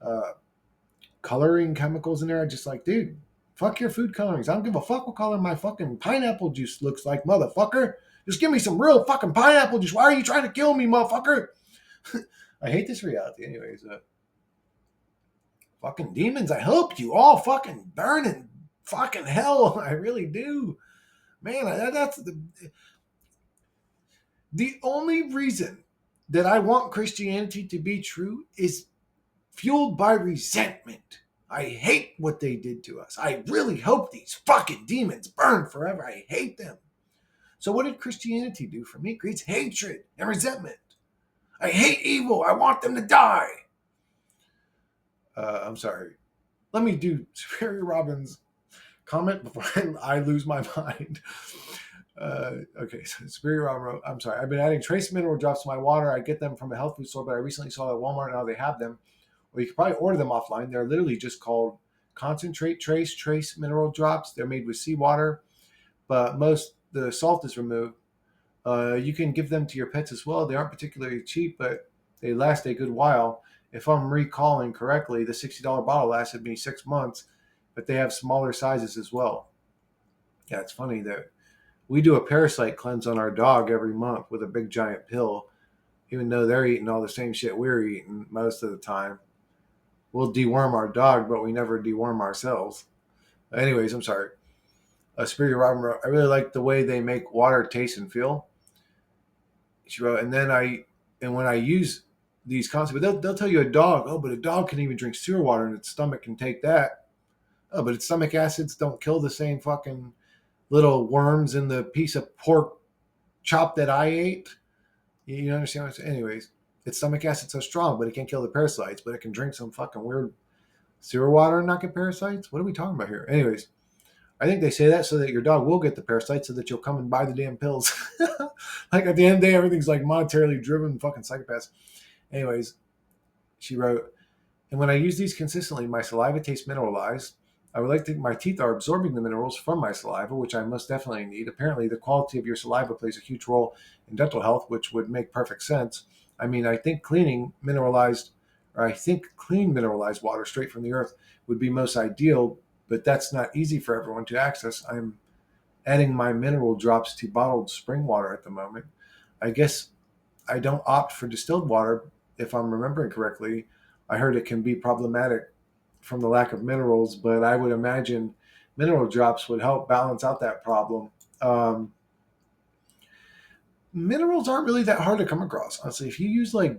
uh, coloring chemicals in there. I just like, dude, fuck your food colorings. I don't give a fuck what color my fucking pineapple juice looks like, motherfucker. Just give me some real fucking pineapple juice. Why are you trying to kill me, motherfucker? I hate this reality, anyways. Fucking demons, I hope you all fucking burn in fucking hell. I really do. Man, that's the only reason that I want Christianity to be true is fueled by resentment. I hate what they did to us. I really hope these fucking demons burn forever. I hate them. So what did Christianity do for me? It creates hatred and resentment. I hate evil. I want them to die. I'm sorry. Let me do Superior Robin's comment before I lose my mind. Okay, so Superior Robin, I'm sorry. I've been adding trace mineral drops to my water. I get them from a health food store, but I recently saw at Walmart now they have them. Or you could probably order them offline. They're literally just called concentrate trace mineral drops. They're made with seawater, but most the salt is removed. You can give them to your pets as well. They aren't particularly cheap, but they last a good while. If I'm recalling correctly, the $60 bottle lasted me 6 months, but they have smaller sizes as well. Yeah, it's funny that we do a parasite cleanse on our dog every month with a big giant pill, even though they're eating all the same shit we're eating most of the time. We'll deworm our dog, but we never deworm ourselves. Anyways, I'm sorry. Superior Robin wrote, I really like the way they make water taste and feel. She wrote, and when I use these concepts, they'll tell you a dog, oh, but a dog can even drink sewer water and its stomach can take that. Oh, but its stomach acids don't kill the same fucking little worms in the piece of pork chop that I ate. You understand what I'm saying? Anyways, its stomach acid's so strong, but it can't kill the parasites, but it can drink some fucking weird sewer water and not get parasites. What are we talking about here? Anyways, I think they say that so that your dog will get the parasites so that you'll come and buy the damn pills. Like at the end of the day, everything's like monetarily driven fucking psychopaths. Anyways, she wrote, and when I use these consistently, my saliva tastes mineralized. I would like to think my teeth are absorbing the minerals from my saliva, which I most definitely need. Apparently, the quality of your saliva plays a huge role in dental health, which would make perfect sense. I mean, I think clean mineralized water straight from the earth would be most ideal, but that's not easy for everyone to access. I'm adding my mineral drops to bottled spring water at the moment. I guess I don't opt for distilled water if I'm remembering correctly. I heard it can be problematic from the lack of minerals, but I would imagine mineral drops would help balance out that problem. Um, Minerals aren't really that hard to come across, honestly. If you use like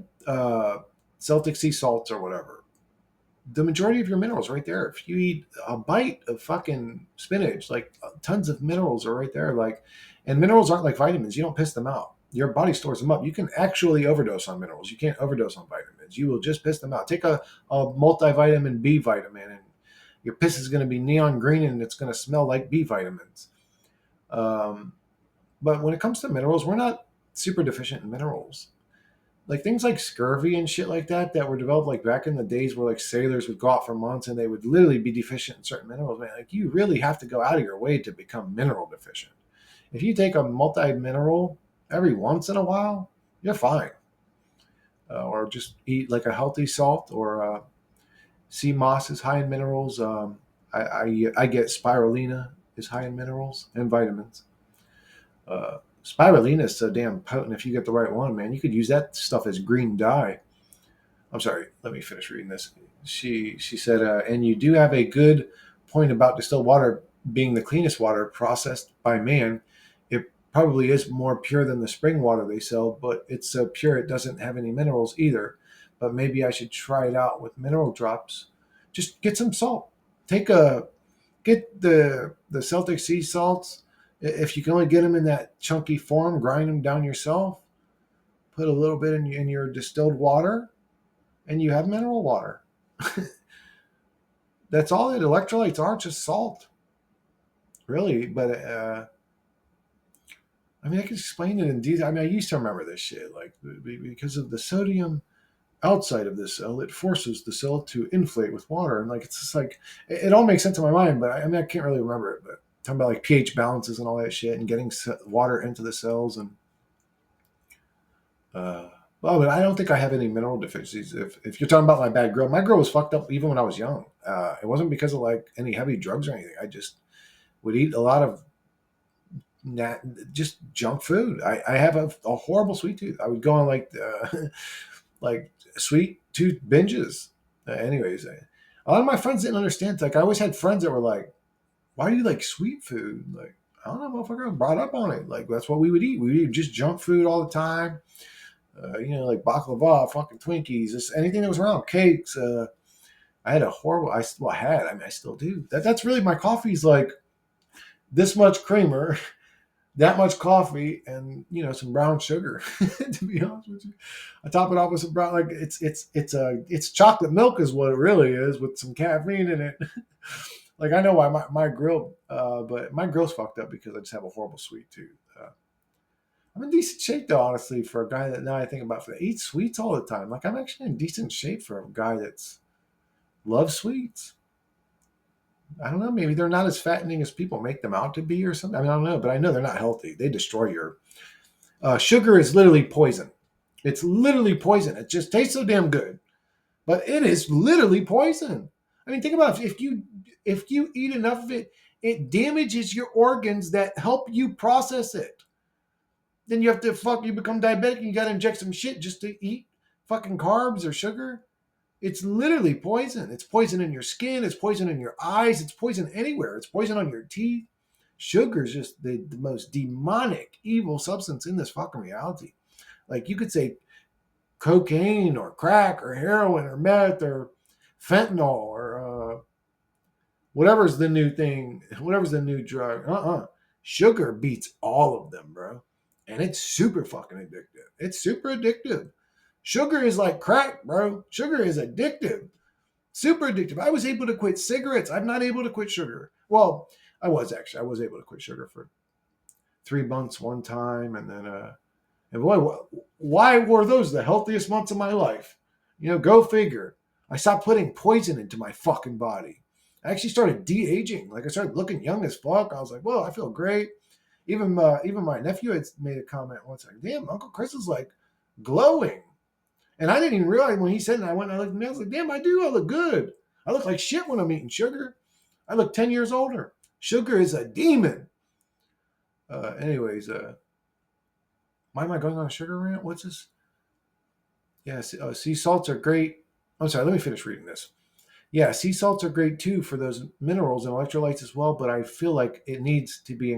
Celtic sea salts or whatever, the majority of your minerals right there. If you eat a bite of fucking spinach, like tons of minerals are right there. Like, and minerals aren't like vitamins. You don't piss them out. Your body stores them up. You can actually overdose on minerals. You can't overdose on vitamins. You will just piss them out. Take a multivitamin B vitamin, and your piss is going to be neon green and it's going to smell like B vitamins. Um, but when it comes to minerals, we're not super deficient in minerals, like things like scurvy and shit like that were developed like back in the days where like sailors would go out for months and they would literally be deficient in certain minerals. Man, like you really have to go out of your way to become mineral deficient. If you take a multi mineral every once in a while, you're fine. Or just eat like a healthy salt, or sea moss is high in minerals. I get spirulina is high in minerals and vitamins. Spirulina is so damn potent if you get the right one, man. You could use that stuff as green dye. I'm sorry, let me finish reading this. She said, and you do have a good point about distilled water being the cleanest water processed by man. It probably is more pure than the spring water they sell, but it's so pure it doesn't have any minerals either. But maybe I should try it out with mineral drops. Just get some salt. Take Get the Celtic sea salts. If you can only get them in that chunky form, grind them down yourself. Put a little bit in your distilled water, and you have mineral water. That's all it. Electrolytes are just salt, really. But I mean, I can explain it in detail. I mean, I used to remember this shit, like because of the sodium outside of the cell, it forces the cell to inflate with water, and like it's just like it all makes sense in my mind. But I mean, I can't really remember it. But talking about like pH balances and all that shit, and getting water into the cells, and uh, well, but I don't think I have any mineral deficiencies. If you're talking about my bad grill, my grill was fucked up even when I was young. It wasn't because of like any heavy drugs or anything. I just would eat a lot of just junk food. I have a horrible sweet tooth. I would go on like like sweet tooth binges. Anyways, a lot of my friends didn't understand. Like I always had friends that were like, "Why do you like sweet food?" Like I don't know, motherfucker. I was brought up on it. Like that's what we would eat. We would eat just junk food all the time. Like baklava, fucking Twinkies, just anything that was around, cakes. I had a horrible. I had. I mean, I still do. That's really my coffee's like this much creamer, that much coffee, and some brown sugar. To be honest with you, I top it off with some brown. Like it's chocolate milk is what it really is with some caffeine in it. Like I know why my grill, but my grill's fucked up because I just have a horrible sweet tooth. I'm in decent shape though, honestly, for a guy that now I think about eats sweets all the time. Like I'm actually in decent shape for a guy that's loves sweets. I don't know. Maybe they're not as fattening as people make them out to be, or something. I mean, I don't know, but I know they're not healthy. They destroy your sugar. Is literally poison. It's literally poison. It just tastes so damn good, but it is literally poison. I mean, think about it. If you eat enough of it, it damages your organs that help you process it. Then you become diabetic and you got to inject some shit just to eat fucking carbs or sugar. It's literally poison. It's poison in your skin. It's poison in your eyes. It's poison anywhere. It's poison on your teeth. Sugar is just the most demonic, evil substance in this fucking reality. Like you could say cocaine or crack or heroin or meth or fentanyl or whatever's the new thing, whatever's the new drug. Sugar beats all of them, bro. And it's super fucking addictive. It's super addictive. Sugar is like crack, bro. Sugar is addictive. Super addictive. I was able to quit cigarettes. I'm not able to quit sugar. Well, I was actually. I was able to quit sugar for 3 months one time, and then and boy, why were those the healthiest months of my life? Go figure. I stopped putting poison into my fucking body. I actually started de-aging. Like I started looking young as fuck. I was like, whoa, I feel great. Even my nephew had made a comment once, like, damn, Uncle Chris is like glowing. And I didn't even realize when he said it. I went and I looked at me. I was like, damn, I do. I look good. I look like shit when I'm eating sugar. I look 10 years older. Sugar is a demon. Anyways, why am I going on a sugar rant? What's this? Yeah, sea salts are great. I'm sorry, let me finish reading this. Yeah, sea salts are great too for those minerals and electrolytes as well, but I feel like it needs to be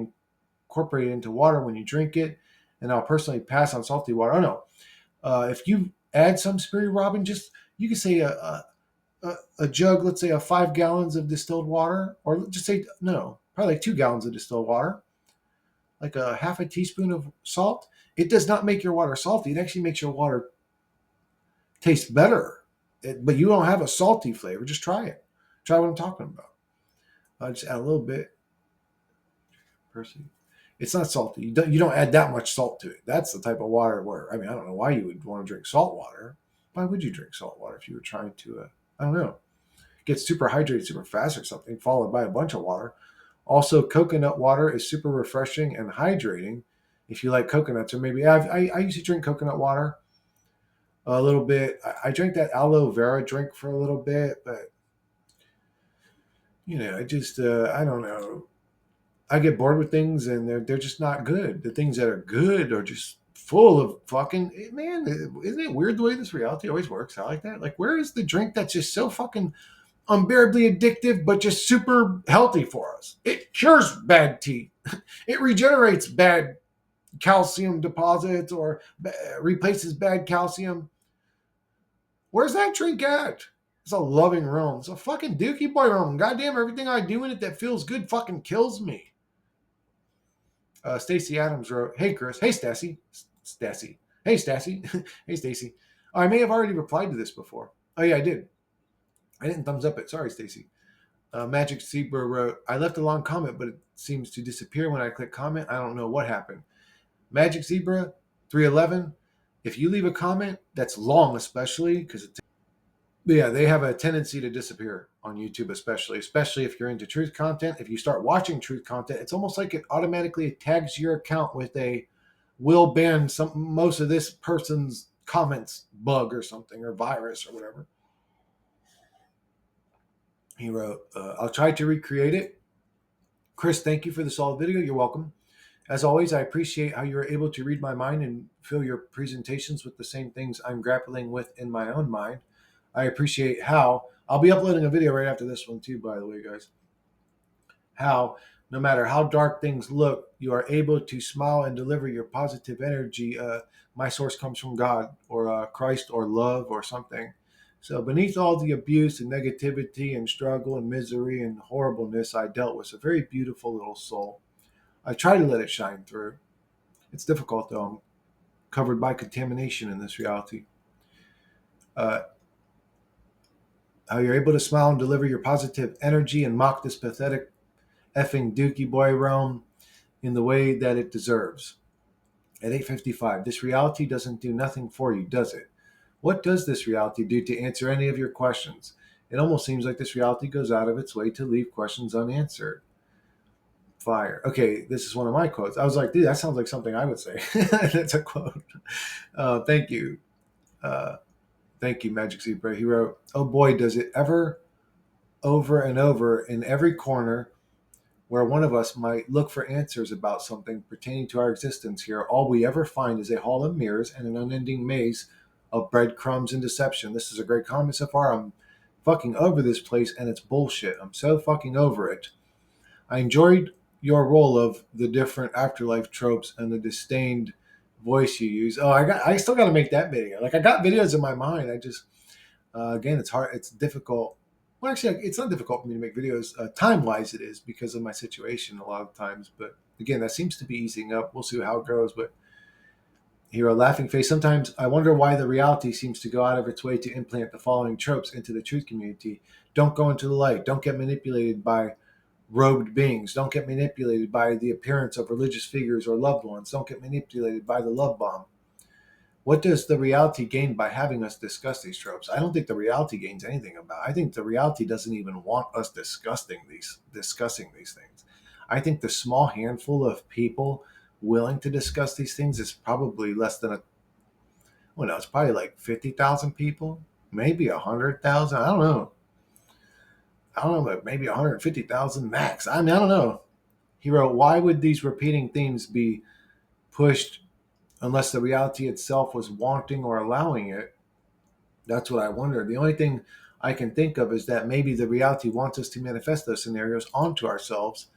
incorporated into water when you drink it. And I'll personally pass on salty water. I don't know. If you add some Spirit Robin, just you can say a jug, let's say 5 gallons of distilled water, or just say no, probably like 2 gallons of distilled water, like a half a teaspoon of salt. It does not make your water salty. It actually makes your water taste better. But you don't have a salty flavor. Just try it. Try what I'm talking about. Just add a little bit. Percy. It's not salty. You don't add that much salt to it. That's the type of water where I don't know why you would want to drink salt water. Why would you drink salt water if you were trying to? I don't know. Get super hydrated super fast or something, followed by a bunch of water. Also, coconut water is super refreshing and hydrating. If you like coconuts, or maybe I used to drink coconut water a little bit. I drank that aloe vera drink for a little bit, but I just I don't know. I get bored with things and they're just not good. The things that are good are just full of fucking man. Isn't it weird the way this reality always works out like that? Like, where is the drink that's just so fucking unbearably addictive, but just super healthy for us? It cures bad teeth. It regenerates bad calcium deposits or replaces bad calcium. Where's that drink at? It's a loving realm. It's a fucking Dookie Boy realm. Goddamn, everything I do in it that feels good fucking kills me. Stacy Adams wrote, "Hey Chris, hey Stacy, Stacy, hey Stacy, hey Stacy. I may have already replied to this before. Oh yeah, I did. I didn't thumbs up it. Sorry, Stacy. Magic Zebra wrote, I left a long comment, but it seems to disappear when I click comment. I don't know what happened. Magic Zebra 311. If you leave a comment that's long, especially because it's yeah, they have a tendency to disappear on YouTube, especially if you're into truth content. If you start watching truth content, it's almost like it automatically tags your account with a will ban some most of this person's comments bug or something or virus or whatever. He wrote, I'll try to recreate it. Chris, thank you for the solid video. You're welcome. As always, I appreciate how you're able to read my mind and fill your presentations with the same things I'm grappling with in my own mind. I appreciate how I'll be uploading a video right after this one too, by the way, guys. How no matter how dark things look, you are able to smile and deliver your positive energy. My source comes from God or Christ or love or something. So beneath all the abuse and negativity and struggle and misery and horribleness I dealt with, a very beautiful little soul. I try to let it shine through. It's difficult though. I'm covered by contamination in this reality. Uh, how you're able to smile and deliver your positive energy and mock this pathetic effing Dookie Boy realm in the way that it deserves. At 8:55, this reality doesn't do nothing for you, does it? What does this reality do to answer any of your questions? It almost seems like this reality goes out of its way to leave questions unanswered. Fire. Okay, this is one of my quotes. I was like, dude, that sounds like something I would say. That's a quote. Thank you. Uh, thank you, Magic Zebra. He wrote, oh boy, does it ever over and over in every corner where one of us might look for answers about something pertaining to our existence here, all we ever find is a hall of mirrors and an unending maze of breadcrumbs and deception. This is a great comment so far. I'm fucking over this place and it's bullshit. I'm so fucking over it. I enjoyed your role of the different afterlife tropes and the disdained voice you use. Oh, I still got to make that video. Like I got videos in my mind. I just again, it's hard. It's difficult. Well, actually, it's not difficult for me to make videos. Time wise, it is because of my situation a lot of times. But again, that seems to be easing up. We'll see how it goes. But here, a laughing face. Sometimes I wonder why the reality seems to go out of its way to implant the following tropes into the truth community. Don't go into the light. Don't get manipulated by robed beings. Don't get manipulated by the appearance of religious figures or loved ones. Don't get manipulated by the love bomb. What does the reality gain by having us discuss these tropes? I don't think the reality gains anything about it. I think the reality doesn't even want us discussing these things. I think the small handful of people willing to discuss these things is probably less than well, no, it's probably like 50,000 people, maybe 100,000. I don't know, but maybe 150,000 max. I mean, I don't know. He wrote, why would these repeating themes be pushed unless the reality itself was wanting or allowing it? That's what I wonder. The only thing I can think of is that maybe the reality wants us to manifest those scenarios onto ourselves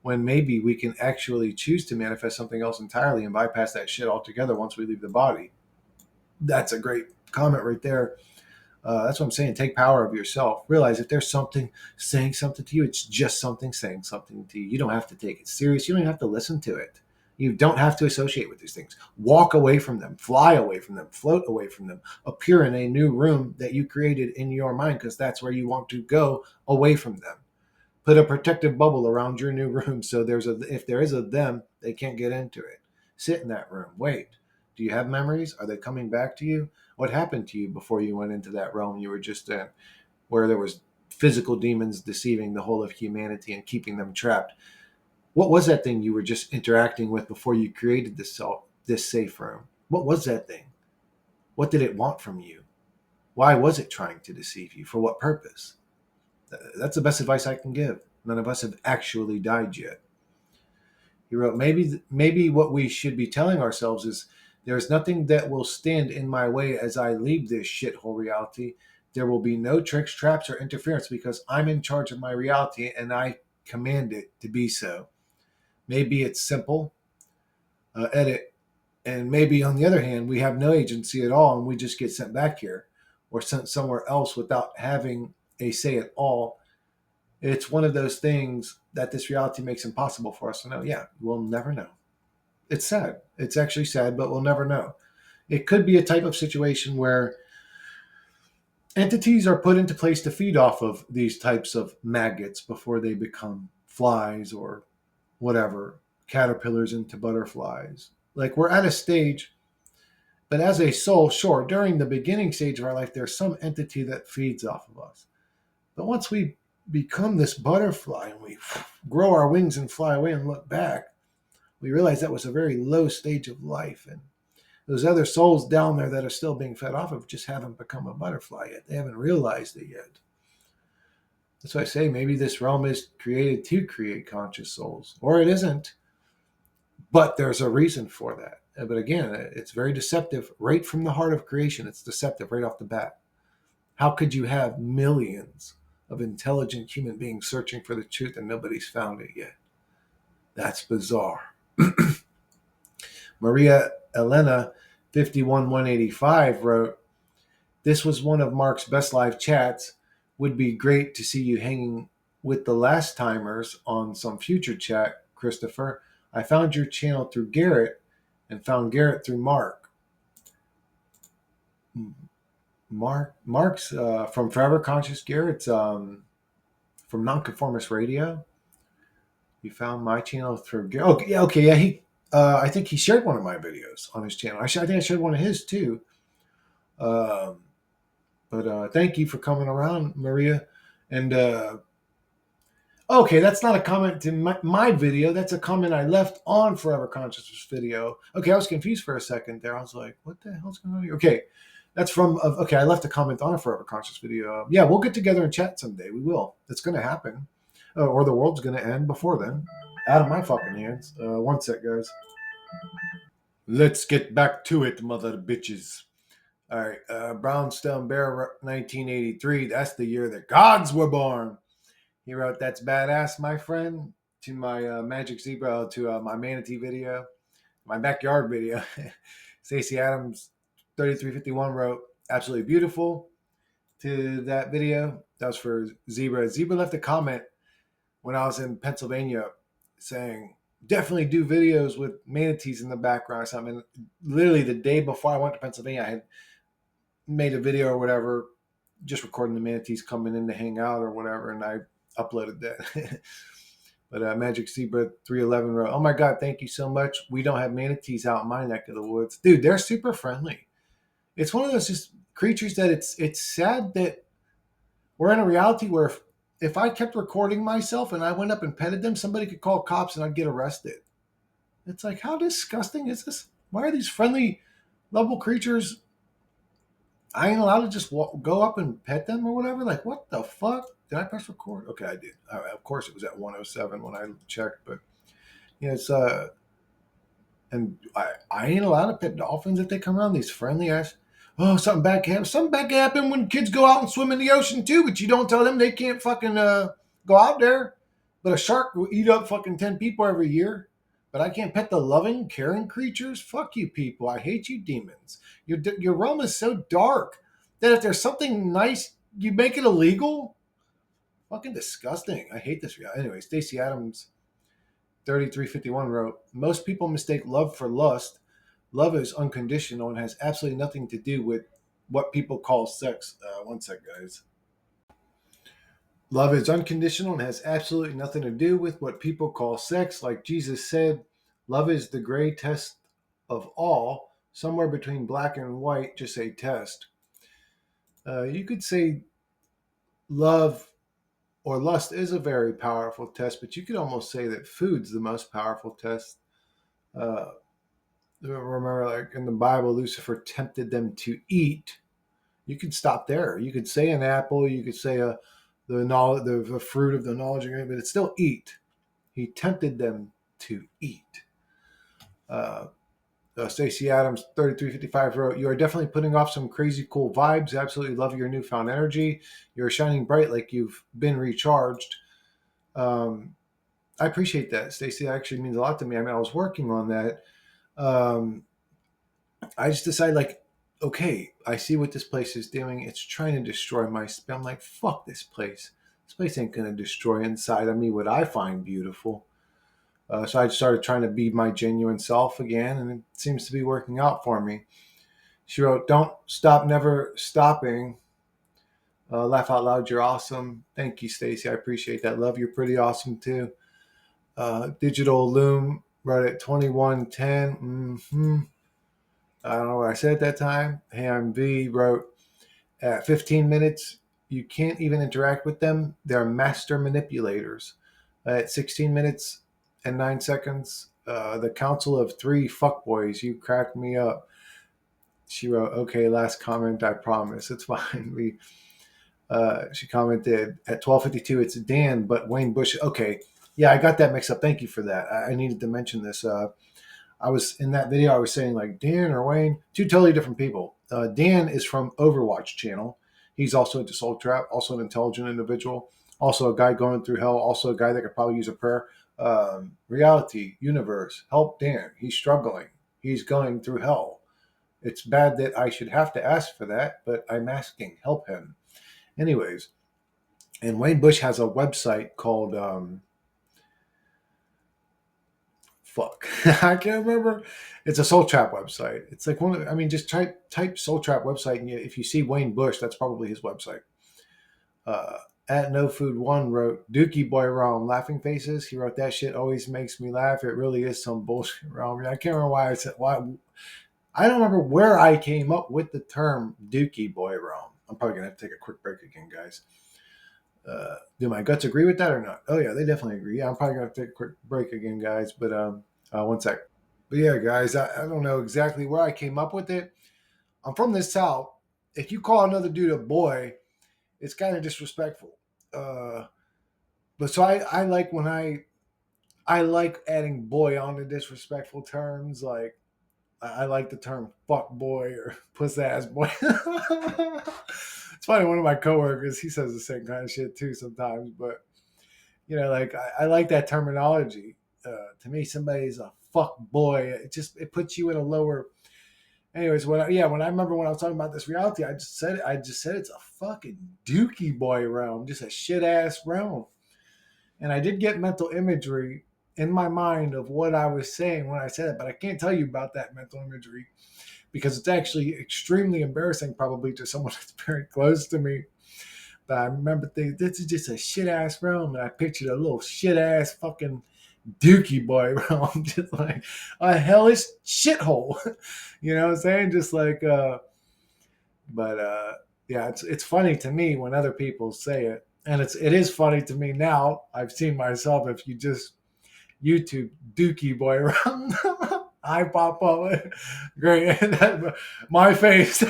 when maybe we can actually choose to manifest something else entirely and bypass that shit altogether once we leave the body. That's a great comment right there. That's what I'm saying. Take power of yourself. Realize if there's something saying something to you, it's just something saying something to you. You don't have to take it serious. You don't even have to listen to it. You don't have to associate with these things. Walk away from them, fly away from them, float away from them, appear in a new room that you created in your mind because that's where you want to go away from them. Put a protective bubble around your new room so if there is a them, they can't get into it. Sit in that room. Wait. Do you have memories? Are they coming back to you? What happened to you before you went into that realm you were just in, where there was physical demons deceiving the whole of humanity and keeping them trapped? What was that thing you were just interacting with before you created this safe room? What was that thing? What did it want from you? Why was it trying to deceive you? For what purpose? That's the best advice I can give. None of us have actually died yet. He wrote, maybe what we should be telling ourselves is there is nothing that will stand in my way as I leave this shithole reality. There will be no tricks, traps, or interference because I'm in charge of my reality and I command it to be so. Maybe it's simple, edit, and maybe on the other hand, we have no agency at all and we just get sent back here. or sent somewhere else without having a say at all. It's one of those things that this reality makes impossible for us to know. Yeah, we'll never know. It's sad. It's actually sad, but we'll never know. It could be a type of situation where entities are put into place to feed off of these types of maggots before they become flies or whatever, caterpillars into butterflies. Like we're at a stage, but as a soul, sure, during the beginning stage of our life, there's some entity that feeds off of us. But once we become this butterfly and we grow our wings and fly away and look back, we realize that was a very low stage of life. And those other souls down there that are still being fed off of just haven't become a butterfly yet. They haven't realized it yet. That's why I say maybe this realm is created to create conscious souls, or it isn't. But there's a reason for that. But again, it's very deceptive right from the heart of creation. It's deceptive right off the bat. How could you have millions of intelligent human beings searching for the truth and nobody's found it yet? That's bizarre. Maria Elena 51185 wrote, "This was one of Mark's best live chats. Would be great to see you hanging with the last timers on some future chat, Christopher. I found your channel through Garrett and found Garrett through Mark." Mark's from Forever Conscious. Garrett's from Nonconformist Radio. You found my channel through Garrett. Oh, yeah, okay, yeah. He, I think he shared one of my videos on his channel. I think I shared one of his too. But thank you for coming around, Maria. And okay, that's not a comment to my video. That's a comment I left on Forever Consciousness video. Okay, I was confused for a second there. I was like, what the hell's going on here? Okay, that's from, okay, I left a comment on a Forever Conscious video. Yeah, we'll get together and chat someday. We will. It's going to happen. Or the world's going to end before then. Out of my fucking hands. One sec, guys. Let's get back to it, mother bitches. All right, Brownstone Bear 1983. That's the year the gods were born. He wrote, "That's badass, my friend," to my Magic Zebra, to my Manatee video, my backyard video. Stacey Adams 3351 wrote, "Absolutely beautiful," to that video. That was for Zebra. Zebra left a comment when I was in Pennsylvania saying, "Definitely do videos with manatees in the background or something." And literally the day before I went to Pennsylvania, I had made a video or whatever, just recording the manatees coming in to hang out or whatever, and I uploaded that. But Magic Zebra 311 wrote, "Oh my God, thank you so much. We don't have manatees out in my neck of the woods." Dude, they're super friendly. It's one of those just creatures that it's sad that we're in a reality where if I kept recording myself and I went up and petted them, somebody could call cops and I'd get arrested. It's like, how disgusting is this? Why are these friendly, lovable creatures? I ain't allowed to just go up and pet them or whatever. Like, what the fuck? Did I press record? Okay, I did. Of course, it was at 107 when I checked, but yeah, it's and I ain't allowed to pet dolphins if they come around. These friendly ass. Oh, something bad can happen. Something bad can happen when kids go out and swim in the ocean too, but you don't tell them they can't fucking go out there. But a shark will eat up fucking 10 people every year. But I can't pet the loving, caring creatures. Fuck you, people. I hate you, demons. Your realm is so dark that if there's something nice, you make it illegal. Fucking disgusting. I hate this. Anyway, Stacey Adams 3351 wrote, "Most people mistake love for lust. Love is unconditional and has absolutely nothing to do with what people call sex." One sec, guys. "Love is unconditional and has absolutely nothing to do with what people call sex. Like Jesus said, love is the gray test of all, somewhere between black and white, just a test." You could say love or lust is a very powerful test, but you could almost say that food's the most powerful test. Uh, Remember, like in the Bible, Lucifer tempted them to eat. You could stop there. You could say an apple. You could say the knowledge, the fruit of the knowledge of God, but it's still eat. He tempted them to eat. Uh, Stacey Adams 3355 wrote, "You are definitely putting off some crazy cool vibes. Absolutely love your newfound energy. You're shining bright like you've been recharged." I appreciate that, Stacey. That actually means a lot to me. I mean, I was working on that. I just decided, like, okay, I see what this place is doing. It's trying to destroy my spirit. I'm like, fuck this place. This place ain't going to destroy inside of me what I find beautiful. So I started trying to be my genuine self again, and it seems to be working out for me. She wrote, "Don't stop, never stopping. Laugh out loud, you're awesome." Thank you, Stacy. I appreciate that. Love, you're pretty awesome too. Digital Loom wrote at 2110. I don't know what I said at that time. Hey, I'm V wrote at 15 minutes. You can't even interact with them. They're master manipulators. At 16 minutes and 9 seconds, the Council of Three Fuckboys. You cracked me up. She wrote, "Okay, last comment. I promise it's fine." She commented at 12:52. It's Dan, but Wayne Bush. Okay, yeah, I got that mixed up. Thank you for that. I needed to mention this. I was in that video. I was saying like Dan or Wayne, two totally different people. Dan is from Overwatch channel. He's also into Soul Trap, also an intelligent individual, also a guy going through hell, also a guy that could probably use a prayer. Reality, universe, help Dan. He's struggling. He's going through hell. It's bad that I should have to ask for that, but I'm asking. Help him. Anyways, and Wayne Bush has a website called fuck. I can't remember. It's a Soul Trap website. It's like one of, I mean, just type Soul Trap website, and if you see Wayne Bush, that's probably his website. Uh, at No Food One wrote Dookie Boy Realm laughing faces. He wrote that shit always makes me laugh. It really is some bullshit realm. I can't remember why I said why. I don't remember where I came up with the term Dookie Boy Realm. I'm probably gonna have to take a quick break again, guys. Do my guts agree with that or not? Oh yeah, they definitely agree. Yeah, I'm probably gonna take a quick break again, guys. But one sec. But yeah, guys, I don't know exactly where I came up with it. I'm from the South. If you call another dude a boy, it's kind of disrespectful. Uh, but so I like when I like adding boy on to disrespectful terms. Like I like the term fuck boy or puss ass boy. It's funny. One of my coworkers, he says the same kind of shit too sometimes. But like I like that terminology. To me, somebody's a fuck boy. It puts you in a lower. Anyways, when I remember when I was talking about this reality, I just said it. I just said it's a fucking dookie boy realm, just a shit ass realm. And I did get mental imagery in my mind of what I was saying when I said it, but I can't tell you about that mental imagery because it's actually extremely embarrassing, probably to someone that's very close to me. But I remember thinking, this is just a shit ass realm, and I pictured a little shit ass fucking dookie boy realm, just like a hellish shithole. You know what I'm saying? Just like, but yeah, it's funny to me when other people say it, and it is funny to me now. I've seen myself. If you just YouTube dookie boy realm, I pop up. Great. My face.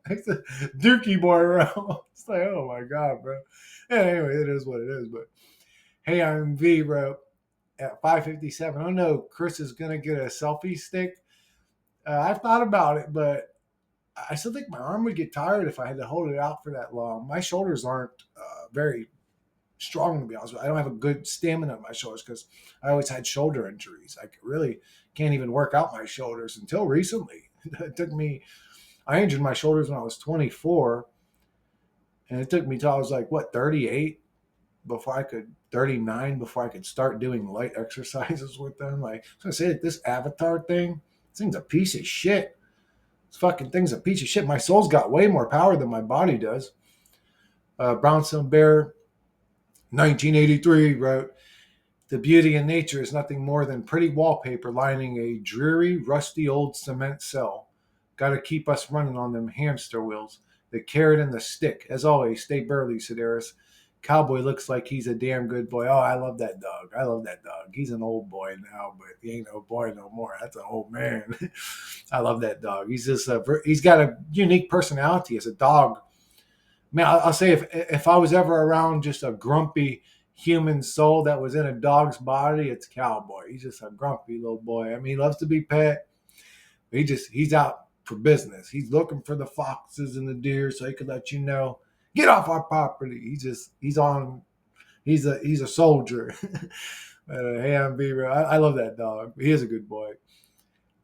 It's a dookie boy realm. It's like, oh my God, bro. Yeah, anyway, it is what it is. But hey, I'm V, bro. At 5:57. I don't know. Chris is going to get a selfie stick. I've thought about it, but I still think my arm would get tired if I had to hold it out for that long. My shoulders aren't very strong, to be honest with you. I don't have a good stamina in my shoulders because I always had shoulder injuries. I really can't even work out my shoulders until recently. It took me, I injured my shoulders when I was 24, and it took me till I was like, what, 38 before I could, 39 before I could start doing light exercises with them. Like, I was going to say, this avatar thing, this thing's a piece of shit. This fucking thing's a piece of shit. My soul's got way more power than my body does. Brownstone Bear 1983 wrote, "The beauty in nature is nothing more than pretty wallpaper lining a dreary, rusty old cement cell. Gotta keep us running on them hamster wheels. The carrot and the stick. As always, stay burly, Sedaris. Cowboy looks like he's a damn good boy." Oh, I love that dog. I love that dog. He's an old boy now, but he ain't no boy no more. That's an old man. I love that dog. He's got a unique personality as a dog. Man, I'll say if I was ever around just a grumpy human soul that was in a dog's body, it's Cowboy. He's just a grumpy little boy. I mean, he loves to be pet. He's out for business. He's looking for the foxes and the deer so he could let you know, get off our property. He's a soldier. Hey, I'm Beaver. I love that dog. He is a good boy.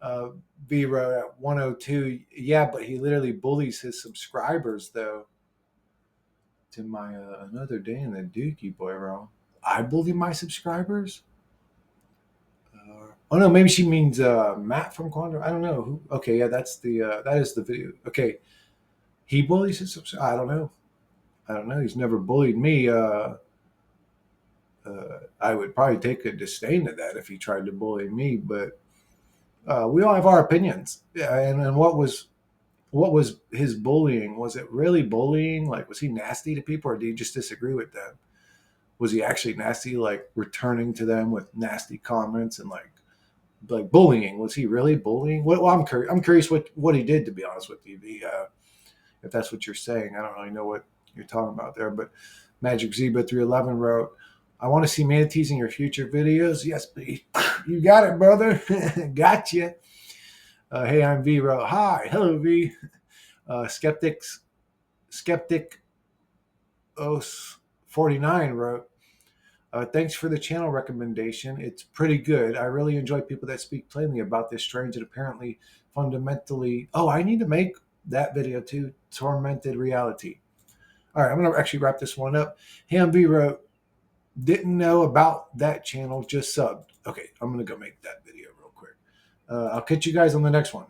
Uh, V wrote at 102. Yeah, but he literally bullies his subscribers, though. To my another day in the Dookie boy, bro. I bully my subscribers? Oh no, maybe she means Matt from Quandra. I don't know. Who, okay, yeah, that is the video. Okay, he bullies his subscribers. I don't know. I don't know. He's never bullied me. I would probably take a disdain to that if he tried to bully me. But we all have our opinions. Yeah, and what was his bullying? Was it really bullying? Like, was he nasty to people, or did he just disagree with them? Was he actually nasty, like returning to them with nasty comments and like bullying? Was he really bullying? Well, I'm curious what he did, to be honest with you. If that's what you're saying, I don't really know what you're talking about there. But Magic Zebra 311 wrote, "I want to see manatees in your future videos." Yes, please. You got it, brother. Gotcha. Hey, I'm V. Wrote, "Hi, hello V." Skeptic Os 49 wrote, "Thanks for the channel recommendation. It's pretty good. I really enjoy people that speak plainly about this strange and apparently fundamentally." Oh, I need to make that video too. Tormented reality. All right, I'm going to actually wrap this one up. Ham B wrote, "Didn't know about that channel, just subbed." Okay, I'm going to go make that video real quick. I'll catch you guys on the next one.